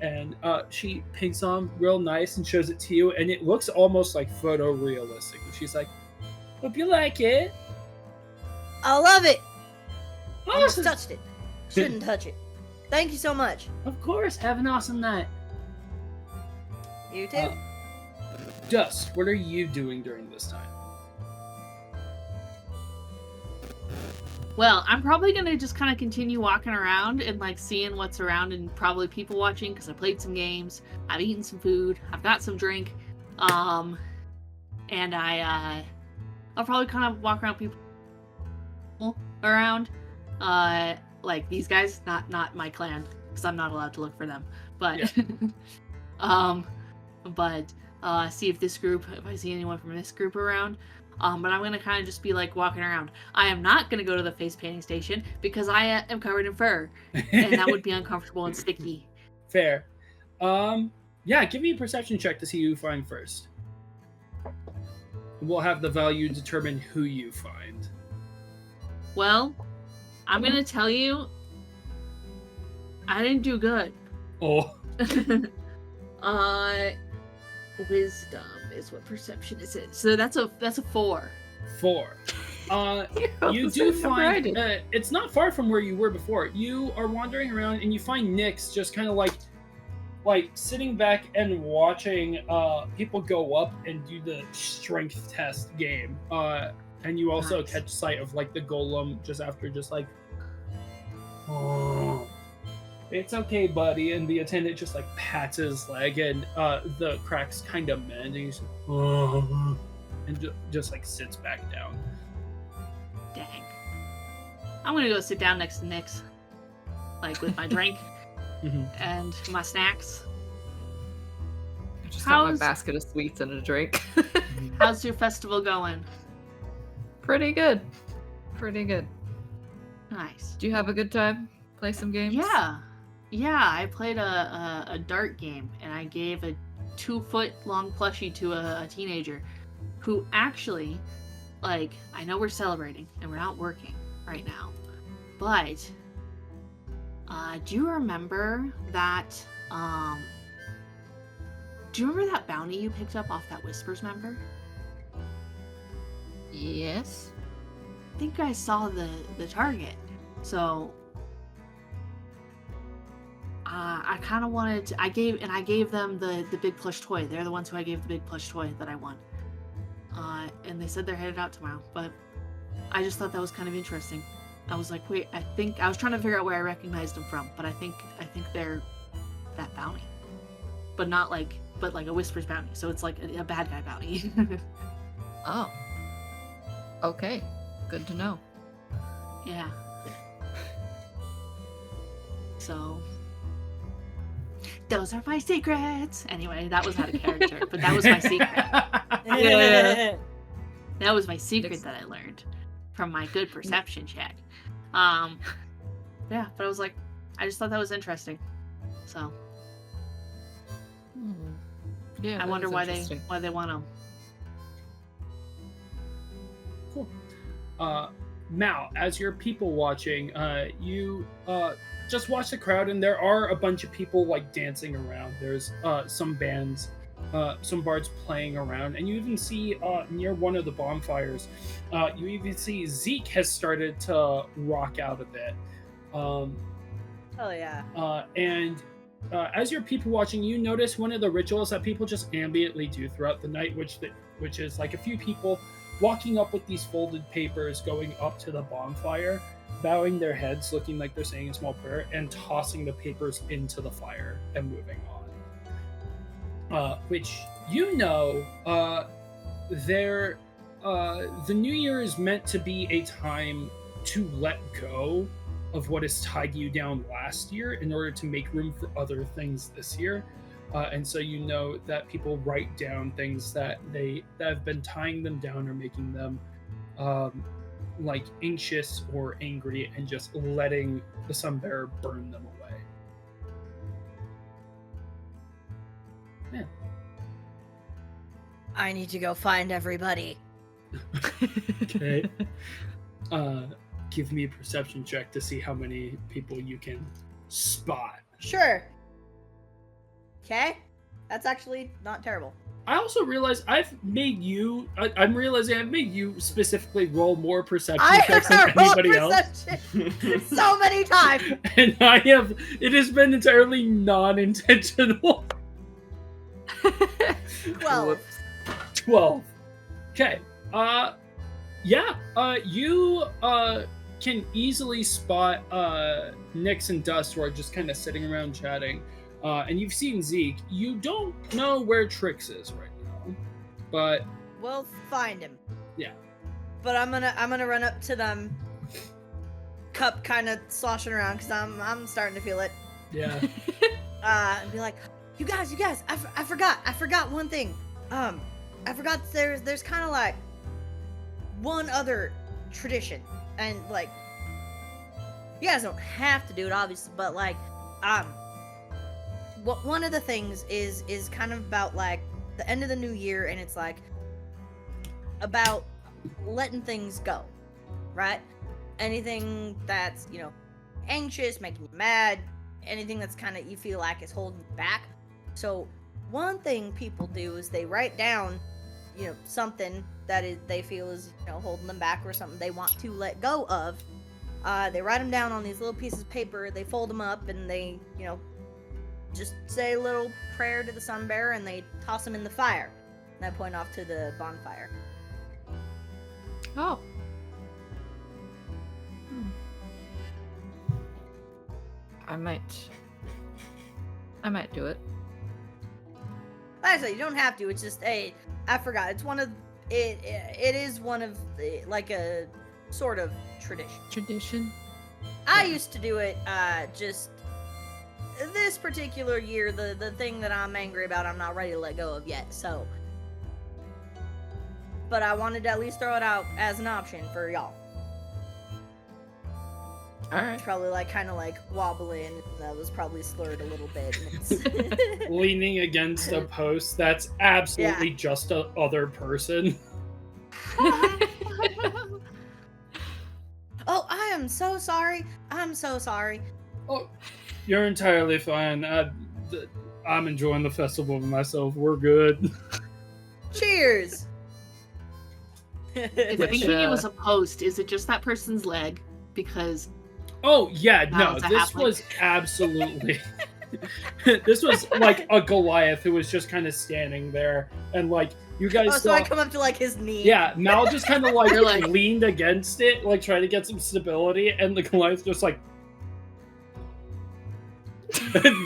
And she paints on real nice and shows it to you, and it looks almost like photorealistic. She's like, "Hope you like it." I love it. Awesome. I touched it. Shouldn't touch it. Thank you so much. Of course. Have an awesome night. You too. Dust, what are you doing during this time? Well, I'm probably gonna just kind of continue walking around and like seeing what's around and probably people watching because I played some games, I've eaten some food, I've got some drink, and I'll probably kind of walk around people around, like these guys, not my clan because I'm not allowed to look for them, but see if I see anyone from this group around. But I'm gonna kind of just be like walking around. I am not gonna go to the face painting station because I am covered in fur, and that would be uncomfortable and sticky. Fair. Yeah, give me a perception check to see who you find first. We'll have the value determine who you find. Well, I'm gonna tell you, I didn't do good. Oh. Wisdom is what perception is. So that's a 4. 4. You do find it's not far from where you were before. You are wandering around and you find Nyx just kind of like sitting back and watching people go up and do the strength test game. And you also catch sight of like the golem just after, just like, oh, it's okay, buddy. And the attendant just like pats his leg, and the cracks kind of mend, and he's like, oh, and just like sits back down. Dang. I'm gonna go sit down next to Nyx, like with my drink and my snacks. I just got my basket of sweets and a drink. How's your festival going? Pretty good. Pretty good. Nice. Do you have a good time? Play some games? Yeah, I played a dart game, and I gave a 2-foot-long plushie to a teenager who actually, like, I know we're celebrating, and we're not working right now, but, do you remember that bounty you picked up off that Whispers member? Yes. I think I saw the target, so I kind of wanted to, I gave them the big plush toy. They're the ones who I gave the big plush toy that I won. And they said they're headed out tomorrow, but I just thought that was kind of interesting. I was like, wait, I was trying to figure out where I recognized them from, but I think they're that bounty. But not like, but like a Whispers bounty. So it's like a bad guy bounty. Oh. Okay. Good to know. Yeah. So those are my secrets. Anyway, that was out of character, but that was my secret. Yeah. That was my secret that I learned from my good perception check. Yeah, but I was like, I just thought that was interesting. So yeah, I wonder why they want them. Cool. Mal, as you're people watching, you just watch the crowd, and there are a bunch of people like dancing around. There's some bands, some bards playing around, and you even see near one of the bonfires, you even see Zeke has started to rock out a bit. Oh yeah. And as you're people watching, you notice one of the rituals that people just ambiently do throughout the night, which is like a few people walking up with these folded papers, going up to the bonfire, bowing their heads, looking like they're saying a small prayer, and tossing the papers into the fire and moving on. Which the new year is meant to be a time to let go of what has tied you down last year in order to make room for other things this year. And so that people write down things that have been tying them down or making them like anxious or angry, and just letting the sun bearer burn them away. Yeah. I need to go find everybody. Okay. Give me a perception check to see how many people you can spot. Sure. Okay. That's actually not terrible. I also realize I'm realizing I've made you specifically roll more perception checks than anybody else. So many times. And it has been entirely non-intentional. 12. 12. Okay. You can easily spot Nyx and Dust, who are just kind of sitting around chatting. And you've seen Zeke. You don't know where Trix is right now, but We'll find him. Yeah. But I'm gonna run up to them, cup kind of sloshing around because I'm starting to feel it. yeah. And be like, you guys, I forgot one thing. I forgot there's kind of like one other tradition, and like, you guys don't have to do it obviously, but like, one of the things is kind of about like the end of the new year, and it's like about letting things go, right? Anything that's, anxious, making you mad, anything that's kind of you feel like is holding you back. So one thing people do is they write down, something that they feel is, holding them back, or something they want to let go of. They write them down on these little pieces of paper, they fold them up, and they, just say a little prayer to the sun bearer, and they toss them in the fire. And I point off to the bonfire. Oh. I might do it. Like I said, you don't have to. It's just, hey, I forgot. It's one of it. It is one of the, like a sort of tradition. I used to do it. Just this particular year, the thing that I'm angry about, I'm not ready to let go of yet. So, but I wanted to at least throw it out as an option for y'all. All right. It's probably like kind of like wobbling. That was probably slurred a little bit. And it's Leaning against a post that's absolutely just a other person. Oh, I am so sorry. I'm so sorry. Oh, you're entirely fine. I'm enjoying the festival myself. We're good. Cheers. If Which, thinking it was a post, is it just that person's leg? Because Oh yeah, Wow, no, it's a this halfling. was absolutely. This was like a Goliath who was just kind of standing there, and like you guys. Oh, so saw, I come up to like his knee. Yeah, Mal just kind of like, You're like- leaned against it, like trying to get some stability, and the Goliath just like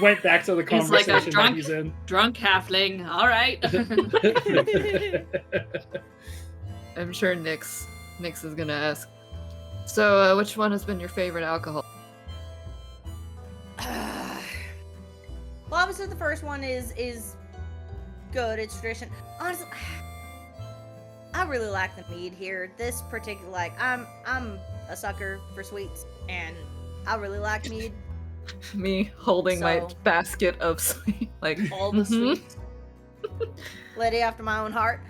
went back to the He's like a conversation that drunk- he's in. drunk halfling. All right. I'm sure Nyx is gonna ask. So, which one has been your favorite alcohol? Well, obviously the first one is good. It's tradition. Honestly, I really like the mead here. This particular, like, I'm a sucker for sweets, and I really like mead. Me holding my So- basket of sweet, like All the mhm. sweets. Lady after my own heart.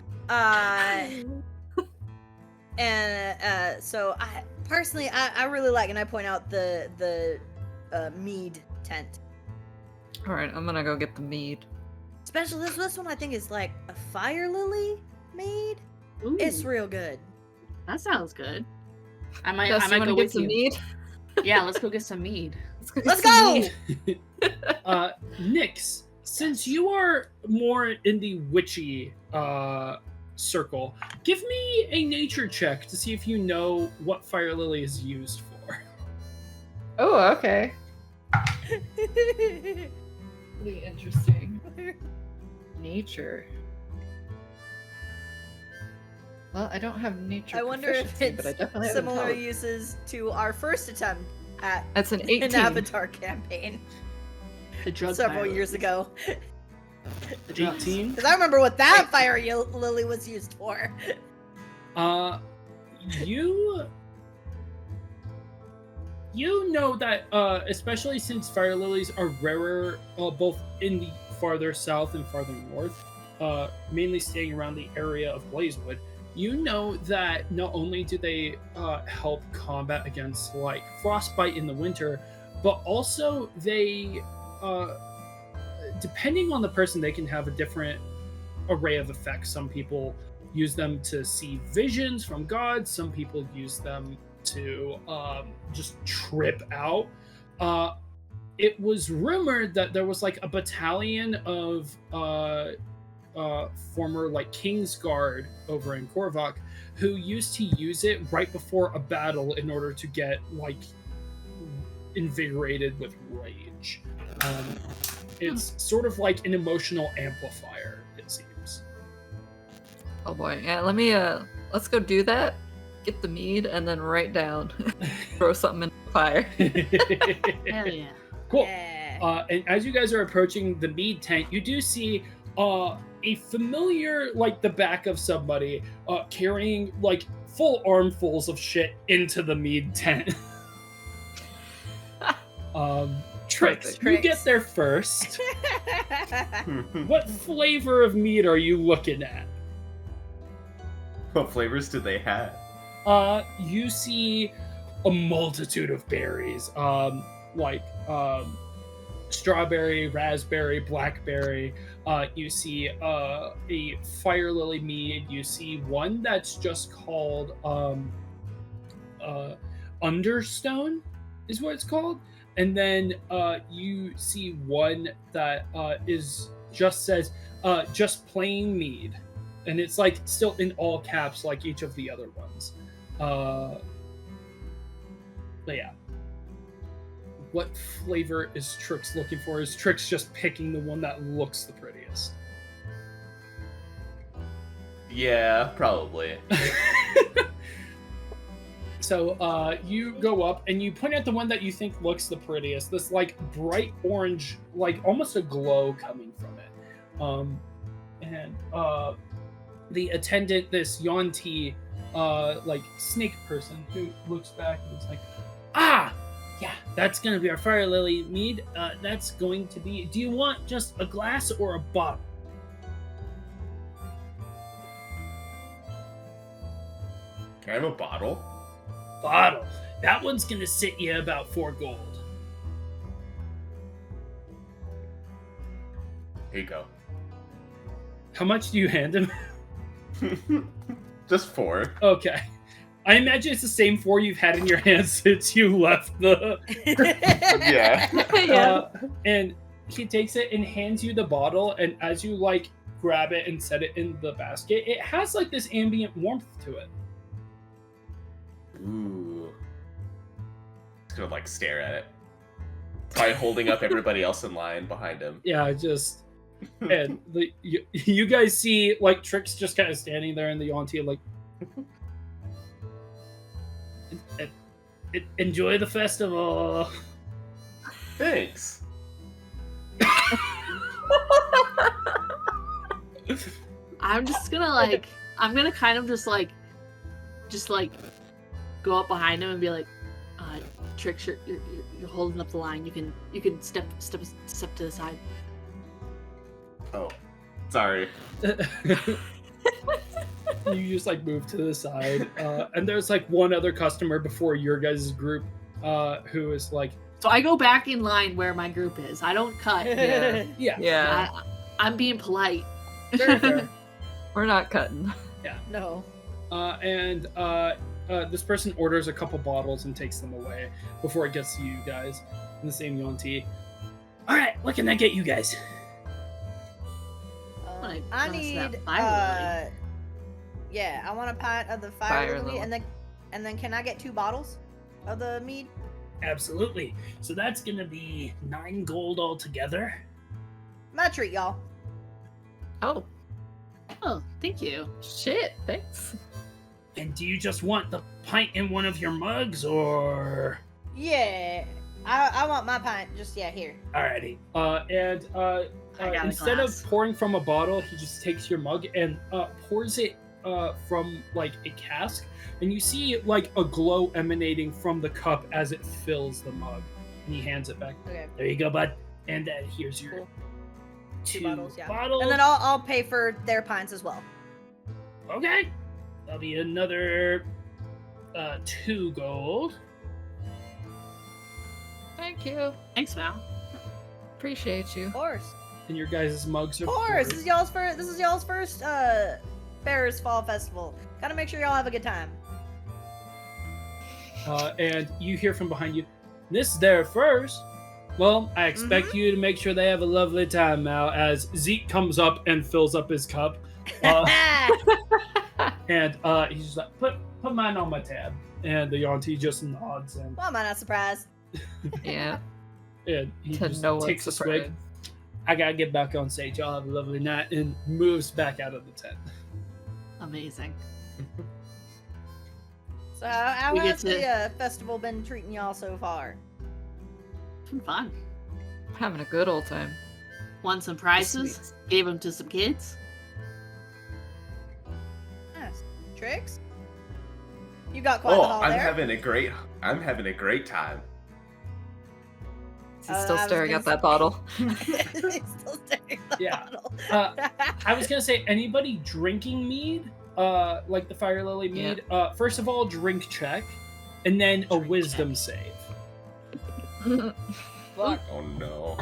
So I personally, I really like, and I point out the mead tent. All right, I'm gonna go get the mead. Especially this one, I think is like a fire lily mead. Ooh, It's real good. that sounds good. I might Dust, you go wanna with get some you. mead? Yeah, let's go get some mead. Let's go! Nyx, since you are more in the witchy circle, give me a nature check to see if you know what fire lily is used for. Oh, okay. Really interesting. Nature. Well, I don't have nature I wonder if proficiency, but I it's definitely have similar intelligence. uses to our first attempt at That's an 18. an Avatar campaign The drug several fire years lily. ago. The drugs. 18. Because I remember what that fire lily was used for. You know that especially since fire lilies are rarer both in the farther south and farther north, mainly staying around the area of Blazewood, you know that not only do they help combat against like frostbite in the winter, but also they depending on the person, they can have a different array of effects. Some people use them to see visions from gods. Some people use them to just trip out. It was rumored that there was like a battalion of former like King's Guard over in Korvok who used to use it right before a battle in order to get like invigorated with rage. It's sort of like an emotional amplifier, it seems. Oh boy, yeah. Let's go do that. Get the mead and then write down, throw something in the fire. Hell yeah. Cool. Yeah. And as you guys are approaching the mead tent, you do see a familiar, like the back of somebody carrying like full armfuls of shit into the mead tent. Trix, Perfect. you get there first. What flavor of mead are you looking at? What flavors did they have? You see a multitude of berries, like strawberry, raspberry, blackberry. You see a fire lily mead. You see one that's just called Understone, is what it's called. And then you see one that is just says just plain mead, and it's like still in all caps like each of the other ones. But yeah, what flavor is Trix looking for? Is Trix just picking the one that looks the prettiest? Yeah, probably. So you go up and you point at the one that you think looks the prettiest. This like bright orange, like almost a glow coming from it. And the attendant, this Yonti, like snake person, who looks back and is like, "Ah, yeah, that's gonna be our fire lily mead. That's going to be. Do you want just a glass or a bottle?" Can I have a bottle? Bottle. That one's gonna sit you about 4 gold. Here you go. How much do you hand him? Just 4. Okay. I imagine it's the same 4 you've had in your hands since you left the. Yeah. Yeah. And he takes it and hands you the bottle, and as you like grab it and set it in the basket, it has like this ambient warmth to it. Ooh. Just gonna like stare at it. Probably holding up everybody else in line behind him. Yeah, just and you guys see like Trix just kind of standing there in the Yonti like enjoy the festival. Thanks. I'm just gonna like, I'm gonna kind of just like go up behind him and be like, Trix, you're holding up the line. You can step to the side. Oh, sorry. You just like move to the side, and there's like one other customer before your guys' group, who is like, So I go back in line where my group is. I don't cut. Yeah. yeah, Yeah. I'm being polite. very fair. We're not cutting. No. And this person orders a couple bottles and takes them away before it gets to you guys. And the same Yuan-Ti. All right, what can I get you guys? Like, I that's need that fire lily. yeah, I want a pint of the fire lily, and then can I get 2 bottles of the mead? Absolutely. So that's gonna be 9 gold altogether. My treat, y'all. Oh, Oh, thank you. shit, thanks. And do you just want the pint in one of your mugs, or? Yeah, I want my pint. Just here. Alrighty. I got a Instead of glass. pouring from a bottle, he just takes your mug and pours it from like a cask, and you see like a glow emanating from the cup as it fills the mug. And he hands it back. Okay. There you go, bud. And here's your Cool. 2 bottles, yeah. bottles. And then I'll pay for their pints as well. Okay. That'll be another 2 gold. Thank you. Thanks, Val. Appreciate you. Of course. And your guys' mugs are Of course. poured. This is y'all's first Ferris Fall Festival. Gotta make sure y'all have a good time. And you hear from behind you, this there first. Well, I expect you to make sure they have a lovely time now, as Zeke comes up and fills up his cup. And he's just like, put mine on my tab. And the Yuan-Ti just nods and Why am I not surprised? Yeah. he To just no one's takes a swig. surprise. I gotta get back on stage. Y'all have a lovely night, and moves back out of the tent. Amazing. So how We get has the festival been treating y'all so far? It's been fun. Having a good old time. Won some prizes. Sweet. Gave them to some kids. Nice. Tricks? You got quite the haul I'm there. having a great time. Is he I still was staring gonna at that bottle? He's still staring at the Yeah. bottle. I was gonna say, anybody drinking mead, like the Fire Lily Yeah. mead, first of all, drink check, and then a Drink wisdom save. Fuck. Oh no.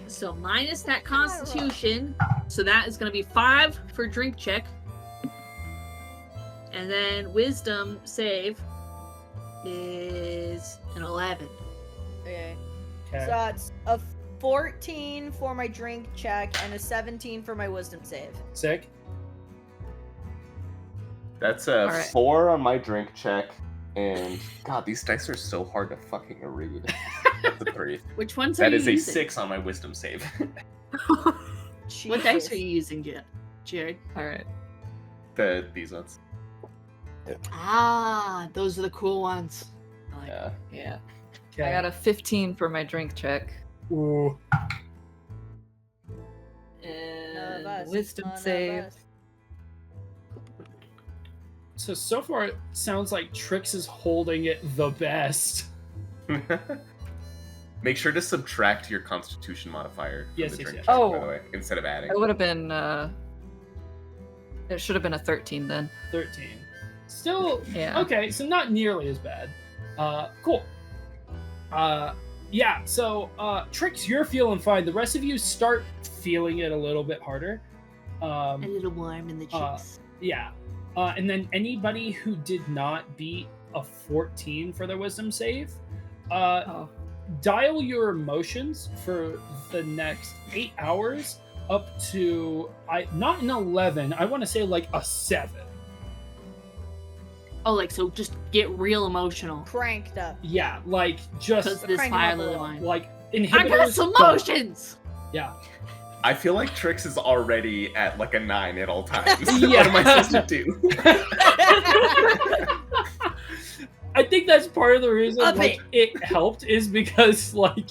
So minus that constitution. So that is going to be 5 for drink check. And then wisdom save is an 11. Okay. Okay. So it's a 14 for my drink check and a 17 for my wisdom save. Sick. That's a Alright. 4 on my drink check, and God, these dice are so hard to fucking read. That's a 3. Which ones are That you is a using? 6 on my wisdom save. What dice Jesus. are you using, Jared? Alright. These ones. Ah, those are the cool ones. I like Yeah. Yeah. Okay. I got a 15 for my drink check. Ooh. None of us. And wisdom None of save. us. So far, it sounds like Trix is holding it the best. Make sure to subtract your Constitution modifier from Yes, the yes, drink yes. check, Oh. by the way, instead of adding. It would have been, it should have been a 13 then. 13. Still, Yeah. okay, so not nearly as bad. Cool. Yeah, so, Trix, you're feeling fine. The rest of you start feeling it a little bit harder. a little warm in the cheeks. Yeah. And then anybody who did not beat a 14 for their wisdom save, Oh. dial your emotions for the next 8 hours up to not an 11. I want to say like a 7. Oh, like, so just get real emotional. Cranked up. Yeah, like Because just this crank 'em fire up a lily little. wine. like I inhibitors. got some go. emotions! Yeah. I feel like Trix is already at like a 9 at all times. Yeah. What am I supposed to do? I think that's part of the reason Up like it helped is because like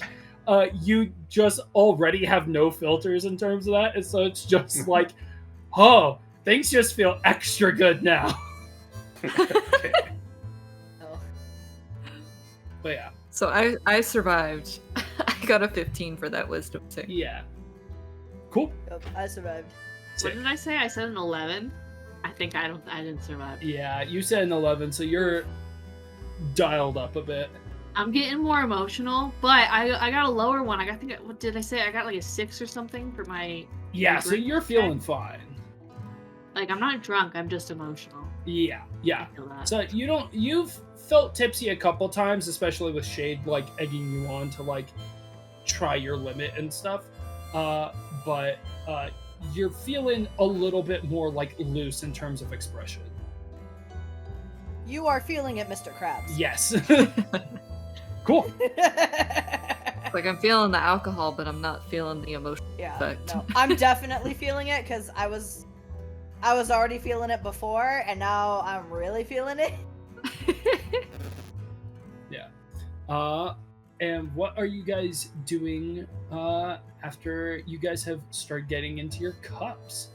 you just already have no filters in terms of that, and so it's just like, oh, things just feel extra good now. Okay. Oh. But yeah, So I survived. I got a 15 for that wisdom save. yeah, cool. Yep, I survived. What Sick. did I say? I said an 11. I think I didn't survive. Yeah, you said an 11, so you're dialed up a bit. I'm getting more emotional, but I got a lower one. What did I say? I got like a 6 or something for my. Yeah, so drink you're check? feeling fine. Like, I'm not drunk. I'm just emotional. Yeah. I feel that. So you've felt tipsy a couple times, especially with Shade like egging you on to like try your limit and stuff. But you're feeling a little bit more like loose in terms of expression. You are feeling it, Mr. Krabs. Yes. Cool. It's like I'm feeling the alcohol, but I'm not feeling the emotion. Yeah, Effect. no, I'm definitely feeling it because I was already feeling it before, and now I'm really feeling it. And what are you guys doing after you guys have started getting into your cups?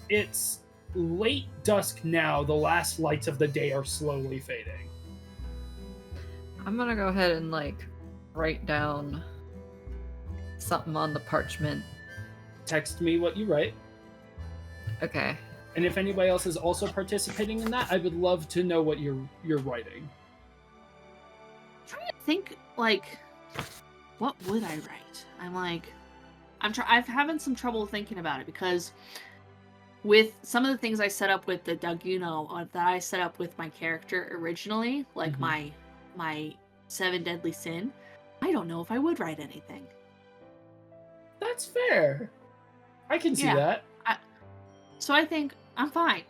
It's late dusk now. The last lights of the day are slowly fading. I'm gonna go ahead and like write down something on the parchment. Text me what you write. Okay. And if anybody else is also participating in that, I would love to know what you're writing. Trying to think, like, what would I write? I'm having some trouble thinking about it because with some of the things I set up with the Daguno that I set up with my character originally, like Mhm. my 7 deadly sin, I don't know if I would write anything. That's fair. I can see Yeah. that. So I think I'm fine.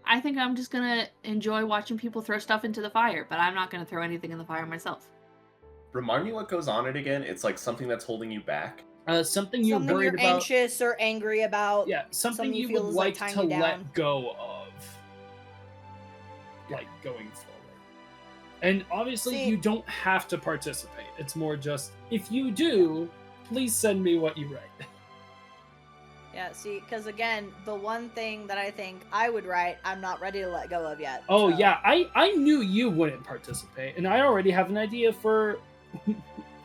I think I'm just gonna enjoy watching people throw stuff into the fire, but I'm not gonna throw anything in the fire myself. Remind me what goes on it again. It's like something that's holding you back. Something you're Something worried you're about. anxious or angry about. Yeah, something something you you feel would is, like, like tying to you let down. go of, like going forward. And obviously, See- you don't have to participate. It's more just if you do, please send me what you write. Yeah, see, because again, the one thing that I think I would write, I'm not ready to let go of yet. Oh so- yeah, I knew you wouldn't participate, and I already have an idea for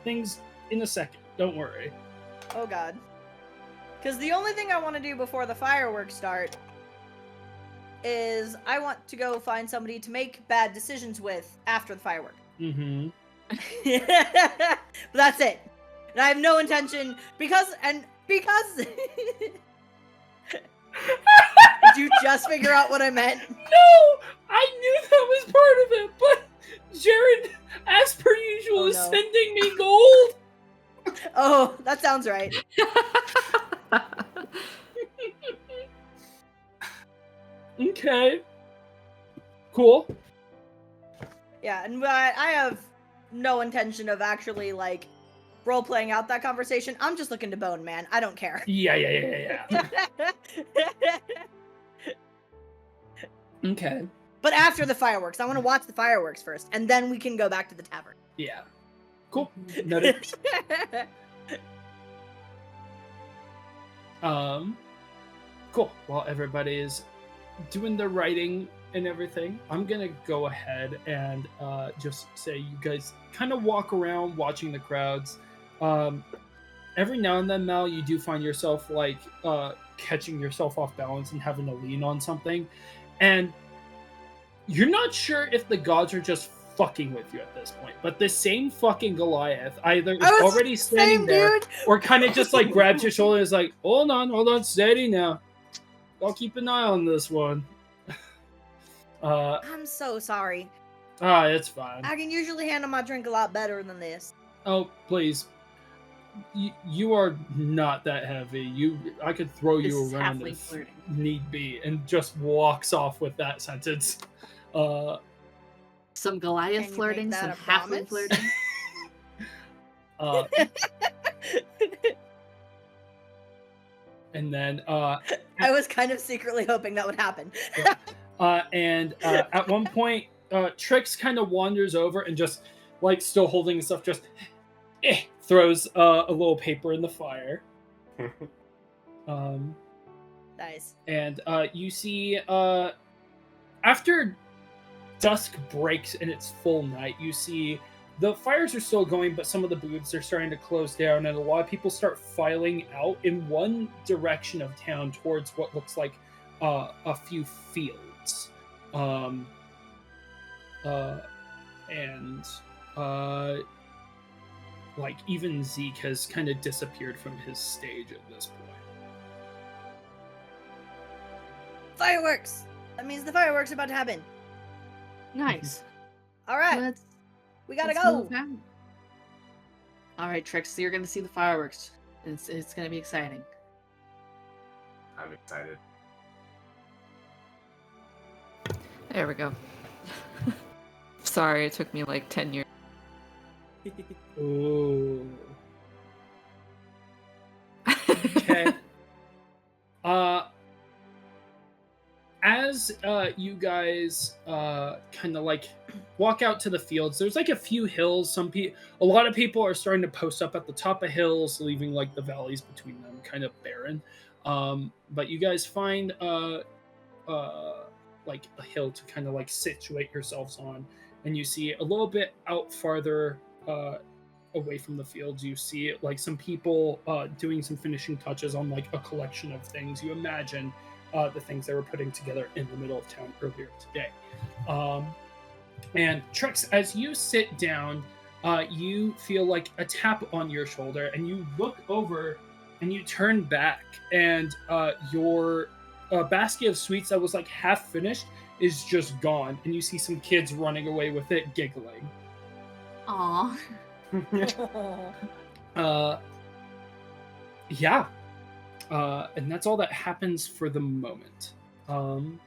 things in a second. Don't worry. Oh god. Because the only thing I want to do before the fireworks start is I want to go find somebody to make bad decisions with after the firework. Mm-hmm. But that's it. And I have no intention because Did you just figure out what I meant? No, I knew that was part of it, but Jared, as per usual, Oh, is no. sending me gold. Oh, that sounds right. Okay. Cool. Yeah, and I have no intention of actually, like, role-playing out that conversation. I'm just looking to bone, man. I don't care. Yeah. Okay. But after the fireworks. I want to watch the fireworks first, and then we can go back to the tavern. Yeah. Cool. Noted. Cool. While everybody is doing their writing and everything, I'm gonna go ahead and just say you guys kind of walk around watching the crowds. Every now and then, Mal, you do find yourself like catching yourself off balance and having to lean on something, and you're not sure if the gods are just fucking with you at this point. But the same fucking Goliath either is I was already standing Same, there dude. or kind of just like grabs your shoulder and is like, hold on, steady now. I'll keep an eye on this one. I'm so sorry. It's fine. I can usually handle my drink a lot better than this. Oh, please. You are not that heavy. I could throw This you is around halfling if flirting. need be, and just walks off with that sentence. Some Goliath Can you make flirting, that some a halfling promise? flirting. And then I was kind of secretly hoping that would happen. and at one point, Trix kind of wanders over and just like still holding stuff, just throws a little paper in the fire. Nice. And you see after dusk breaks and it's full night, you see the fires are still going, but some of the booths are starting to close down, and a lot of people start filing out in one direction of town towards what looks like a few fields. Like even Zeke has kind of disappeared from his stage at this point. Fireworks! That means the fireworks are about to happen. Nice. All right, Let's we gotta let's go. move out. All right, Trix. So you're gonna see the fireworks. It's gonna be exciting. I'm excited. There we go. Sorry, it took me like 10 years. Ooh. Okay. As you guys kind of like walk out to the fields, there's like a few hills. A lot of people are starting to post up at the top of hills, leaving like the valleys between them kind of barren. But you guys find like a hill to kind of like situate yourselves on, and you see a little bit out farther away from the fields, you see like some people doing some finishing touches on like a collection of things. You imagine the things they were putting together in the middle of town earlier today. And Trix, as you sit down, you feel like a tap on your shoulder, and you look over and you turn back, and your basket of sweets that was like half finished is just gone, and you see some kids running away with it, giggling. Aw. Yeah. And that's all that happens for the moment. And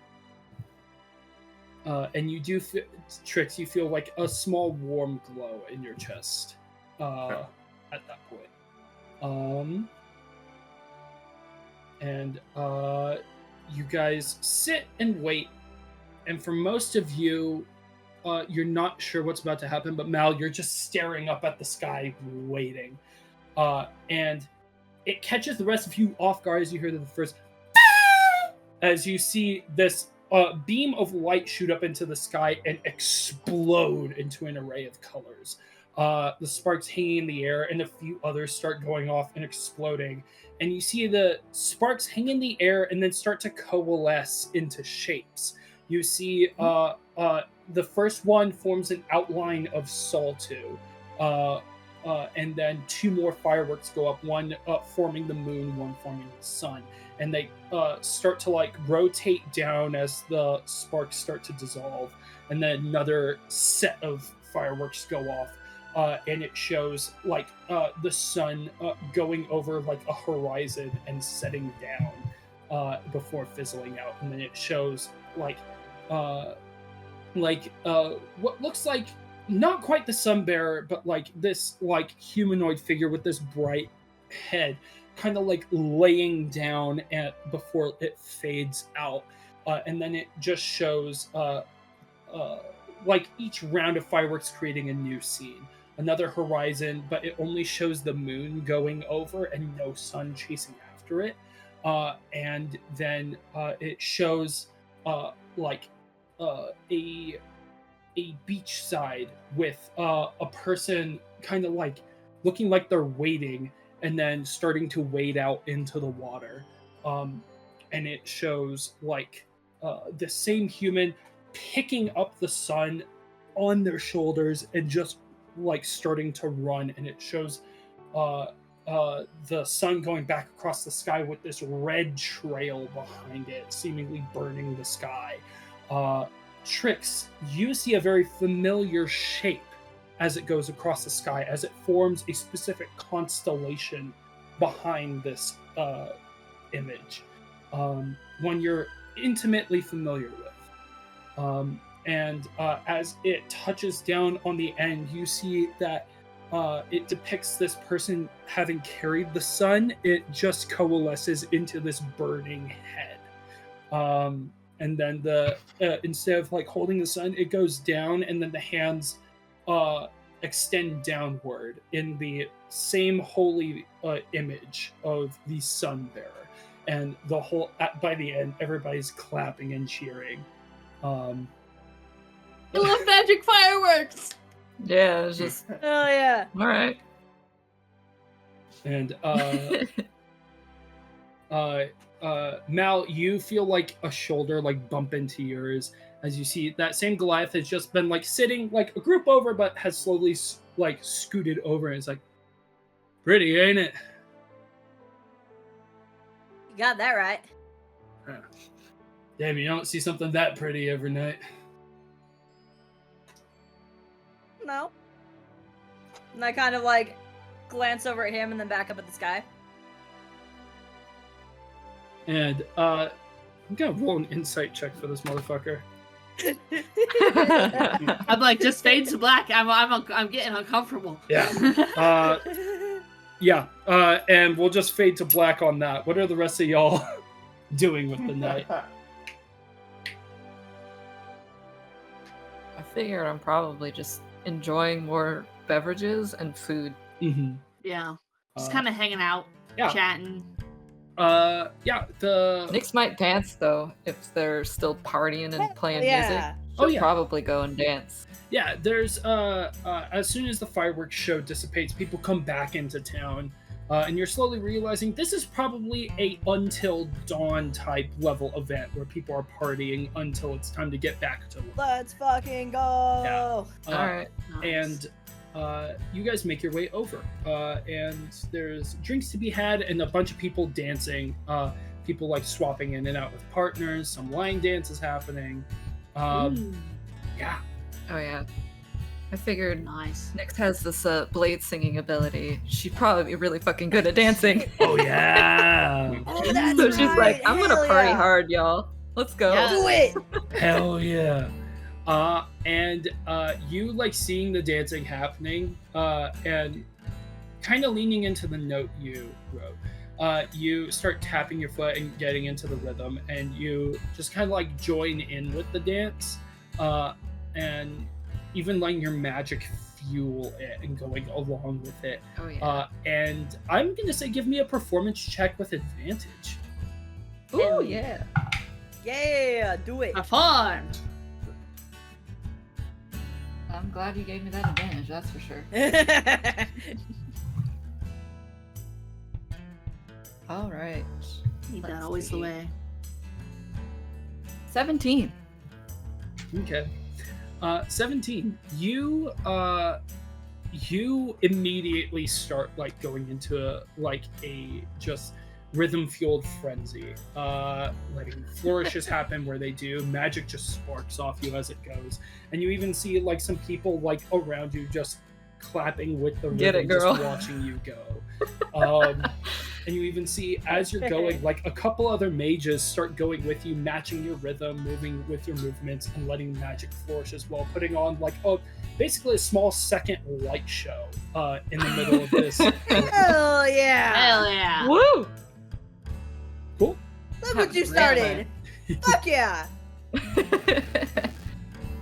you do feel, Trix, you feel like a small warm glow in your chest at that point. And you guys sit and wait, and for most of you, you're not sure what's about to happen, but Mal, you're just staring up at the sky, waiting. And it catches the rest of you off guard as you hear the first as you see this beam of light shoot up into the sky and explode into an array of colors. The sparks hanging in the air, and a few others start going off and exploding. And you see the sparks hang in the air and then start to coalesce into shapes. You see the first one forms an outline of Saltu. And then two more fireworks go up, one forming the moon, one forming the sun. And they start to like rotate down as the sparks start to dissolve. And then another set of fireworks go off. And it shows like the sun going over like a horizon and setting down before fizzling out. And then it shows like what looks like not quite the sun bearer, but like this like humanoid figure with this bright head kind of like laying down before it fades out. And then it just shows like each round of fireworks creating a new scene, another horizon, but it only shows the moon going over and no sun chasing after it. And then it shows like a beach side with a person kind of like looking like they're wading and then starting to wade out into the water. And it shows like the same human picking up the sun on their shoulders and just like starting to run. And it shows the sun going back across the sky with this red trail behind it, seemingly burning the sky. Trix, you see a very familiar shape as it goes across the sky, as it forms a specific constellation behind this image, one you're intimately familiar with. And as it touches down on the end, you see that it depicts this person having carried the sun. It just coalesces into this burning head. And then instead of like holding the sun, it goes down, and then the hands extend downward in the same holy image of the sun bearer. And the whole by the end, everybody's clapping and cheering. I love magic fireworks. Yeah, it's just Oh yeah. all right. And Mal, you feel like a shoulder like bump into yours as you see that same Goliath has just been like sitting like a group over, but has slowly like scooted over, and it's like, pretty, ain't it? You got that right. Damn, you don't see something that pretty every night. No. And I kind of like glance over at him and then back up at the sky. And I'm gonna roll an insight check for this motherfucker. I'm like, just fade to black. I'm getting uncomfortable. Yeah. Yeah. And we'll just fade to black on that. What are the rest of y'all doing with the night? I figure I'm probably just enjoying more beverages and food. Mm-hmm. Yeah. Just kind of hanging out, yeah. chatting. Yeah. The Nix might dance though if they're still partying and playing music. Oh, She'll yeah. probably go and dance. Yeah, there's as soon as the fireworks show dissipates, people come back into town, and you're slowly realizing this is probably a until dawn type level event where people are partying until it's time to get back to work. Let's fucking go. Yeah. All right. Nice. And you guys make your way over, and there's drinks to be had and a bunch of people dancing. People like swapping in and out with partners. Some line dances happening. Yeah. Oh yeah. I figured Nice. Nix has this blade singing ability. She'd probably be really fucking good at dancing. Oh yeah. Oh, that's So she's like, right. I'm gonna Hell party yeah. hard, y'all. Let's go. Yeah. Do it. Hell yeah. And you like seeing the dancing happening, and kind of leaning into the note you wrote. You start tapping your foot and getting into the rhythm, and you just kind of like join in with the dance, and even letting your magic fuel it and going along with it. Oh yeah. And I'm gonna say, give me a performance check with advantage. Ooh yeah. Yeah, do it. Fun. I'm glad you gave me that advantage, that's for sure. All right. Ain't that Let's always the see. way? 17. Okay. 17. You immediately start like going into a just rhythm fueled frenzy. Letting flourishes happen where they do. Magic just sparks off you as it goes. And you even see like some people like around you just clapping with the rhythm, Get it, girl. just watching you go. And you even see as you're going, like a couple other mages start going with you, matching your rhythm, moving with your movements, and letting magic flourish as well, putting on like basically a small second light show in the middle of this. Hell yeah. Hell yeah. Woo! Cool. Look what you Really? started. Fuck yeah. But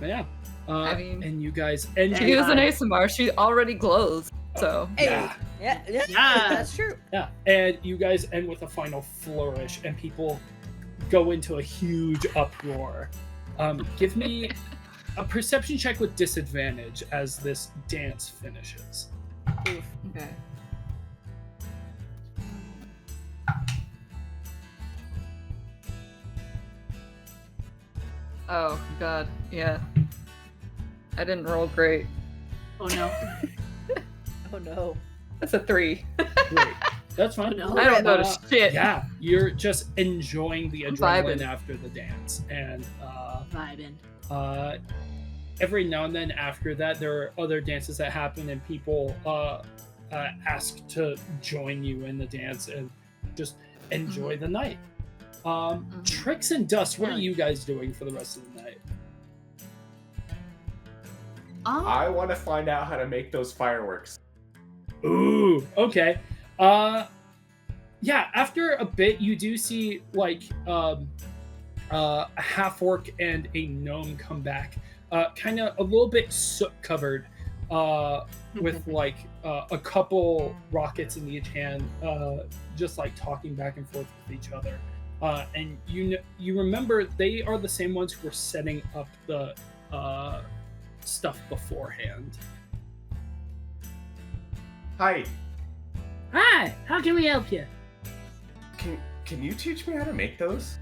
yeah. I mean, and you guys end She is an ASMR. She already glows. So Hey. Yeah. Yeah, Yeah. that's true. Yeah, and you guys end with a final flourish, and people go into a huge uproar. Give me a perception check with disadvantage as this dance finishes. Oof. okay. Oh god, yeah. I didn't roll great. Oh no. Oh no. That's a 3. Great, that's fine. No. I don't notice shit. Yeah, you're just enjoying the I'm adrenaline vibing. after the dance, and Vibing. every now and then after that, there are other dances that happen, and people ask to join you in the dance and just enjoy the night. Tricks and Dust, what are you guys doing for the rest of the night? I want to find out how to make those fireworks. Ooh, okay. Yeah, after a bit, you do see like a half orc and a gnome come back, kind of a little bit soot covered, with like a couple rockets in each hand, just like talking back and forth with each other. And you remember they are the same ones who were setting up the stuff beforehand. Hi, Hi, how can we help you? can you teach me how to make those?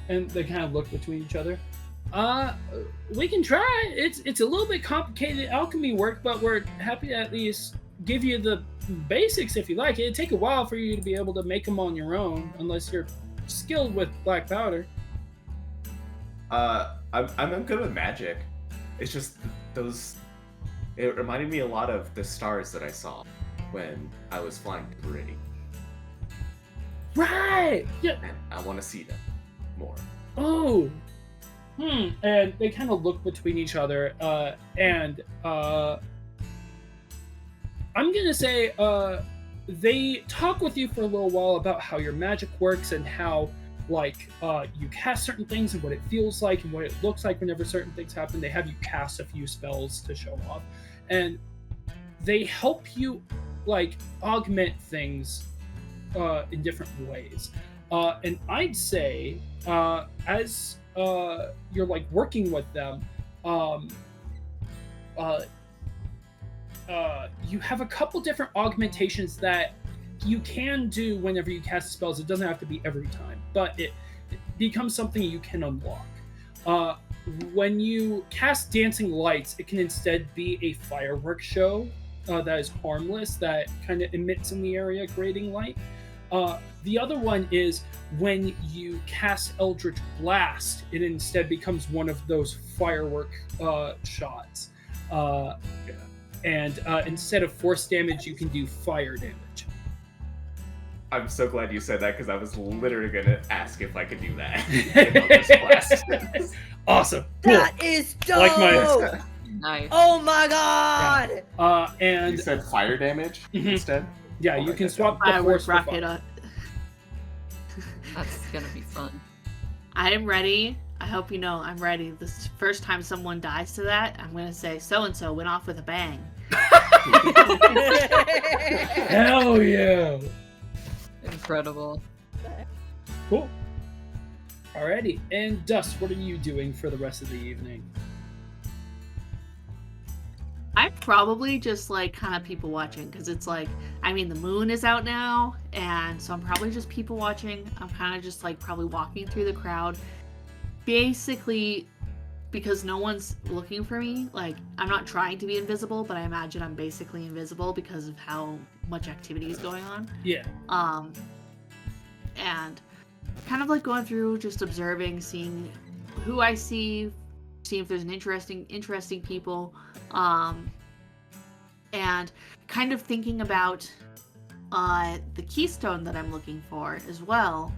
And they kind of look between each other. We can try. It's a little bit complicated alchemy work, but we're happy to at least give you the basics if you like. It'd take a while for you to be able to make them on your own, unless you're skilled with black powder. I'm good with magic. It's just those. It reminded me a lot of the stars that I saw when I was flying to Meridian, Right. Yeah. and I want to see them more. Oh. And they kind of look between each other, and I'm gonna say, they talk with you for a little while about how your magic works and how, like, you cast certain things and what it feels like and what it looks like whenever certain things happen. They have you cast a few spells to show off, and they help you, like, augment things in different ways. And I'd say, as you're, like, working with them, you have a couple different augmentations that you can do whenever you cast spells. It doesn't have to be every time, but it becomes something you can unlock. When you cast dancing lights, it can instead be a fireworks show that is harmless, that kind of emits in the area, creating light. The other one is when you cast Eldritch Blast, it instead becomes one of those firework shots. And instead of force damage, you can do fire damage. I'm so glad you said that because I was literally gonna ask if I could do that. Awesome. Cool. That is dope. Like my- Nice. Oh my god. And You said fire damage instead? yeah, Oh you my can God. swap the Fireworks force for rocket fire. up. That's gonna be fun. I am ready. I hope you know I'm ready. This first time someone dies to that, I'm gonna say so and so went off with a bang. Hell yeah. Incredible. Cool. Alrighty. And Dust, what are you doing for the rest of the evening? I'm probably just like kind of people watching because it's like, I mean, the moon is out now, and so I'm probably just people watching. I'm kind of just like probably walking through the crowd, basically because no one's looking for me. Like, I'm not trying to be invisible, but I imagine I'm basically invisible because of how much activity is going on. Yeah. And kind of like going through, just observing, seeing who I see if there's an interesting people, and kind of thinking about the keystone that I'm looking for as well,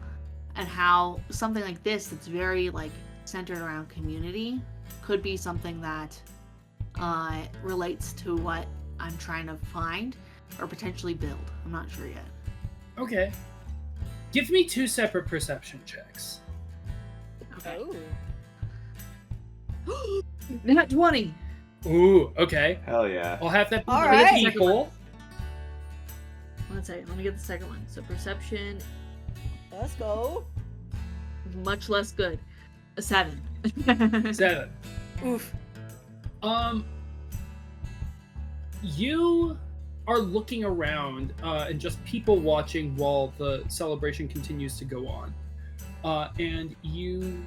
and how something like this that's very like centered around community could be something that relates to what I'm trying to find or potentially build. I'm not sure yet. Okay. Give me 2 separate perception checks. Okay. Oh. Not 20. Ooh, okay. Hell yeah. I'll have that be All for right. the people. One second. Let me get the second one. So perception, Let's go. much less good. A 7. 7. Oof. You are looking around and just people watching while the celebration continues to go on. And you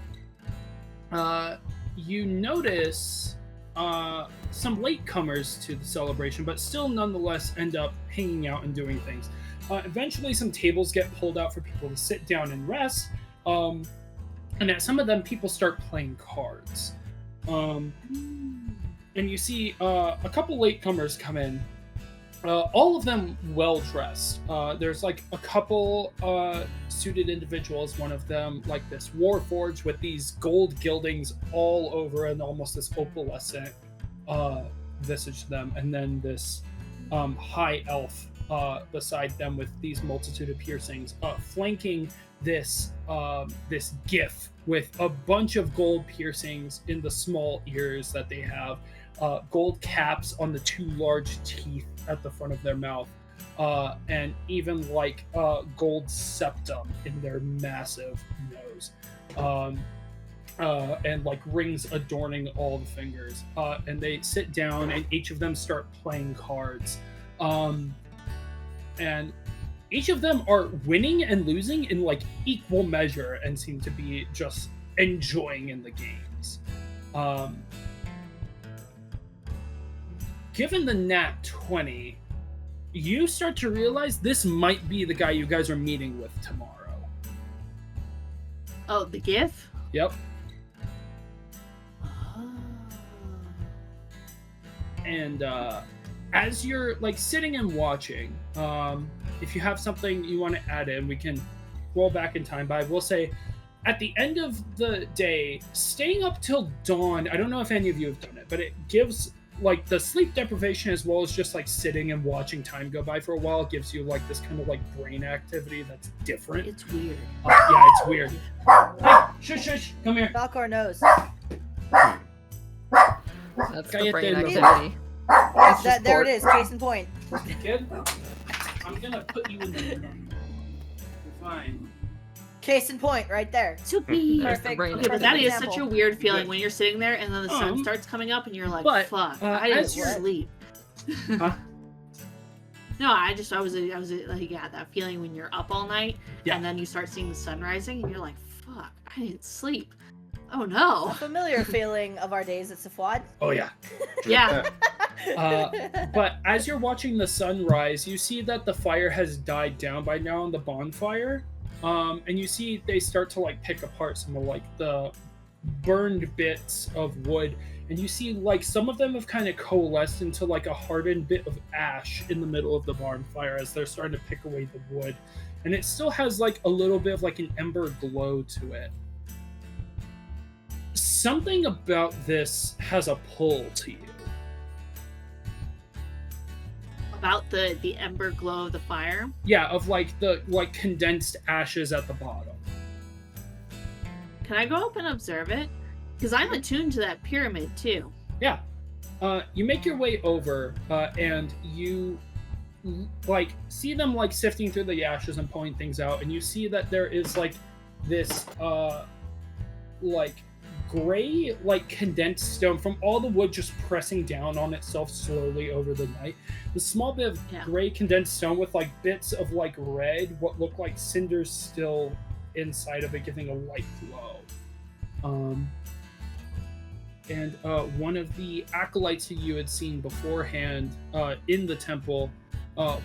notice some latecomers to the celebration, but still nonetheless end up hanging out and doing things. Eventually, some tables get pulled out for people to sit down and rest. And at some of them, people start playing cards. And you see a couple latecomers come in. All of them well-dressed. There's like a couple suited individuals, one of them like this warforged with these gold gildings all over and almost this opalescent visage to them. And then this high elf beside them with these multitude of piercings, flanking this this gif with a bunch of gold piercings in the small ears that they have, gold caps on the 2 large teeth at the front of their mouth, and even like gold septum in their massive nose, and like rings adorning all the fingers. And they sit down and each of them start playing cards. And each of them are winning and losing in like equal measure and seem to be just enjoying in the games. Given the nat 20, you start to realize this might be the guy you guys are meeting with tomorrow. Oh, the GIF? Yep. And as you're like sitting and watching, if you have something you want to add in, we can roll back in time. But I will say, at the end of the day, staying up till dawn, I don't know if any of you have done it, but it gives like the sleep deprivation as well as just like sitting and watching time go by for a while gives you like this kind of like brain activity that's different. It's weird. Yeah, it's weird. Hey, shush, come here. Falcor knows. That's the brain activity. It's just There it pork. is. Case in point. Kid, I'm gonna put you in the room. You're fine. Case in point, right there. Soupy. There's the Perfect. brain Okay, but that is Example. such a weird feeling when you're sitting there and then the sun starts coming up and you're like, but, fuck, I didn't as you're- sleep. Huh? No, I was like, yeah, that feeling when you're up all night Yeah. and then you start seeing the sun rising and you're like, fuck, I didn't sleep. Oh A no. familiar feeling of our days at Safwad. Oh yeah. Yeah. But as you're watching the sun rise, you see that the fire has died down by now on the bonfire. And you see they start to like pick apart some of like the burned bits of wood. And you see like some of them have kind of coalesced into like a hardened bit of ash in the middle of the bonfire as they're starting to pick away the wood. And it still has like a little bit of like an ember glow to it. Something about this has a pull to you. About the ember glow of the fire. Yeah, of like the like condensed ashes at the bottom. Can I go up and observe it? Because I'm attuned to that pyramid too. Yeah. You make your way over, and you like see them like sifting through the ashes and pulling things out, and you see that there is like this like gray like condensed stone from all the wood just pressing down on itself slowly over the night. The small bit of gray condensed stone with like bits of like red, what look like cinders still inside of it, giving a light glow. And one of the acolytes who you had seen beforehand in the temple,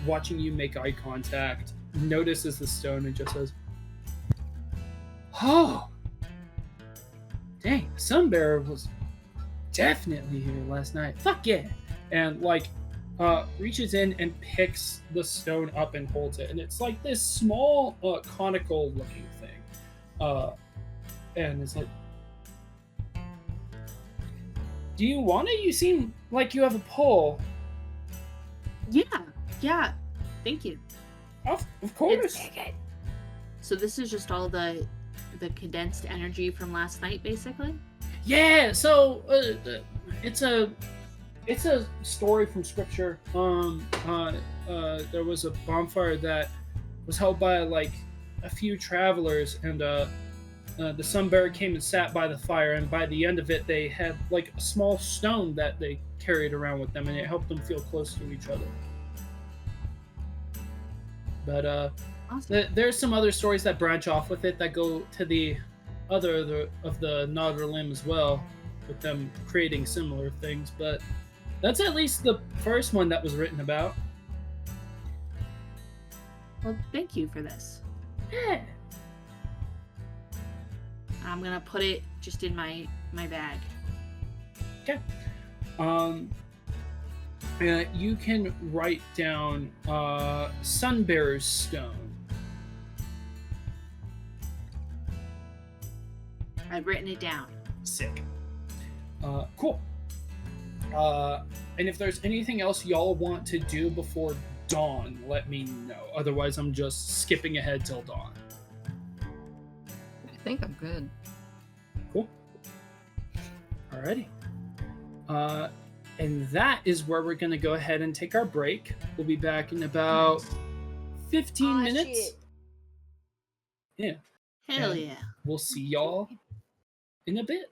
watching you make eye contact, notices the stone and just says, "Oh, dang, the Sunbearer was definitely here last night. Fuck yeah!" And like reaches in and picks the stone up and holds it, and it's like this small conical looking thing, and it's like, "Do you want it? You seem like you have a pull." Yeah. Thank you. Of course. So this is just all the condensed energy from last night, basically. Yeah. So it's a story from scripture. There was a bonfire that was held by like a few travelers, and the Sunbearer came and sat by the fire, and by the end of it, they had like a small stone that they carried around with them, and it helped them feel close to each other. But Awesome. there's some other stories that branch off with it that go to the other of the Nodder limb as well, with them creating similar things. But that's at least the first one that was written about. Well, thank you for this. Yeah. I'm gonna put it just in my bag. Okay. You can write down Sunbearer's Stone. I've written it down. Sick. Cool. And if there's anything else y'all want to do before dawn, let me know. Otherwise, I'm just skipping ahead till dawn. I think I'm good. Cool. Alrighty. And that is where we're going to go ahead and take our break. We'll be back in about 15 minutes. Shit. Yeah. Hell And yeah. We'll see y'all in a bit.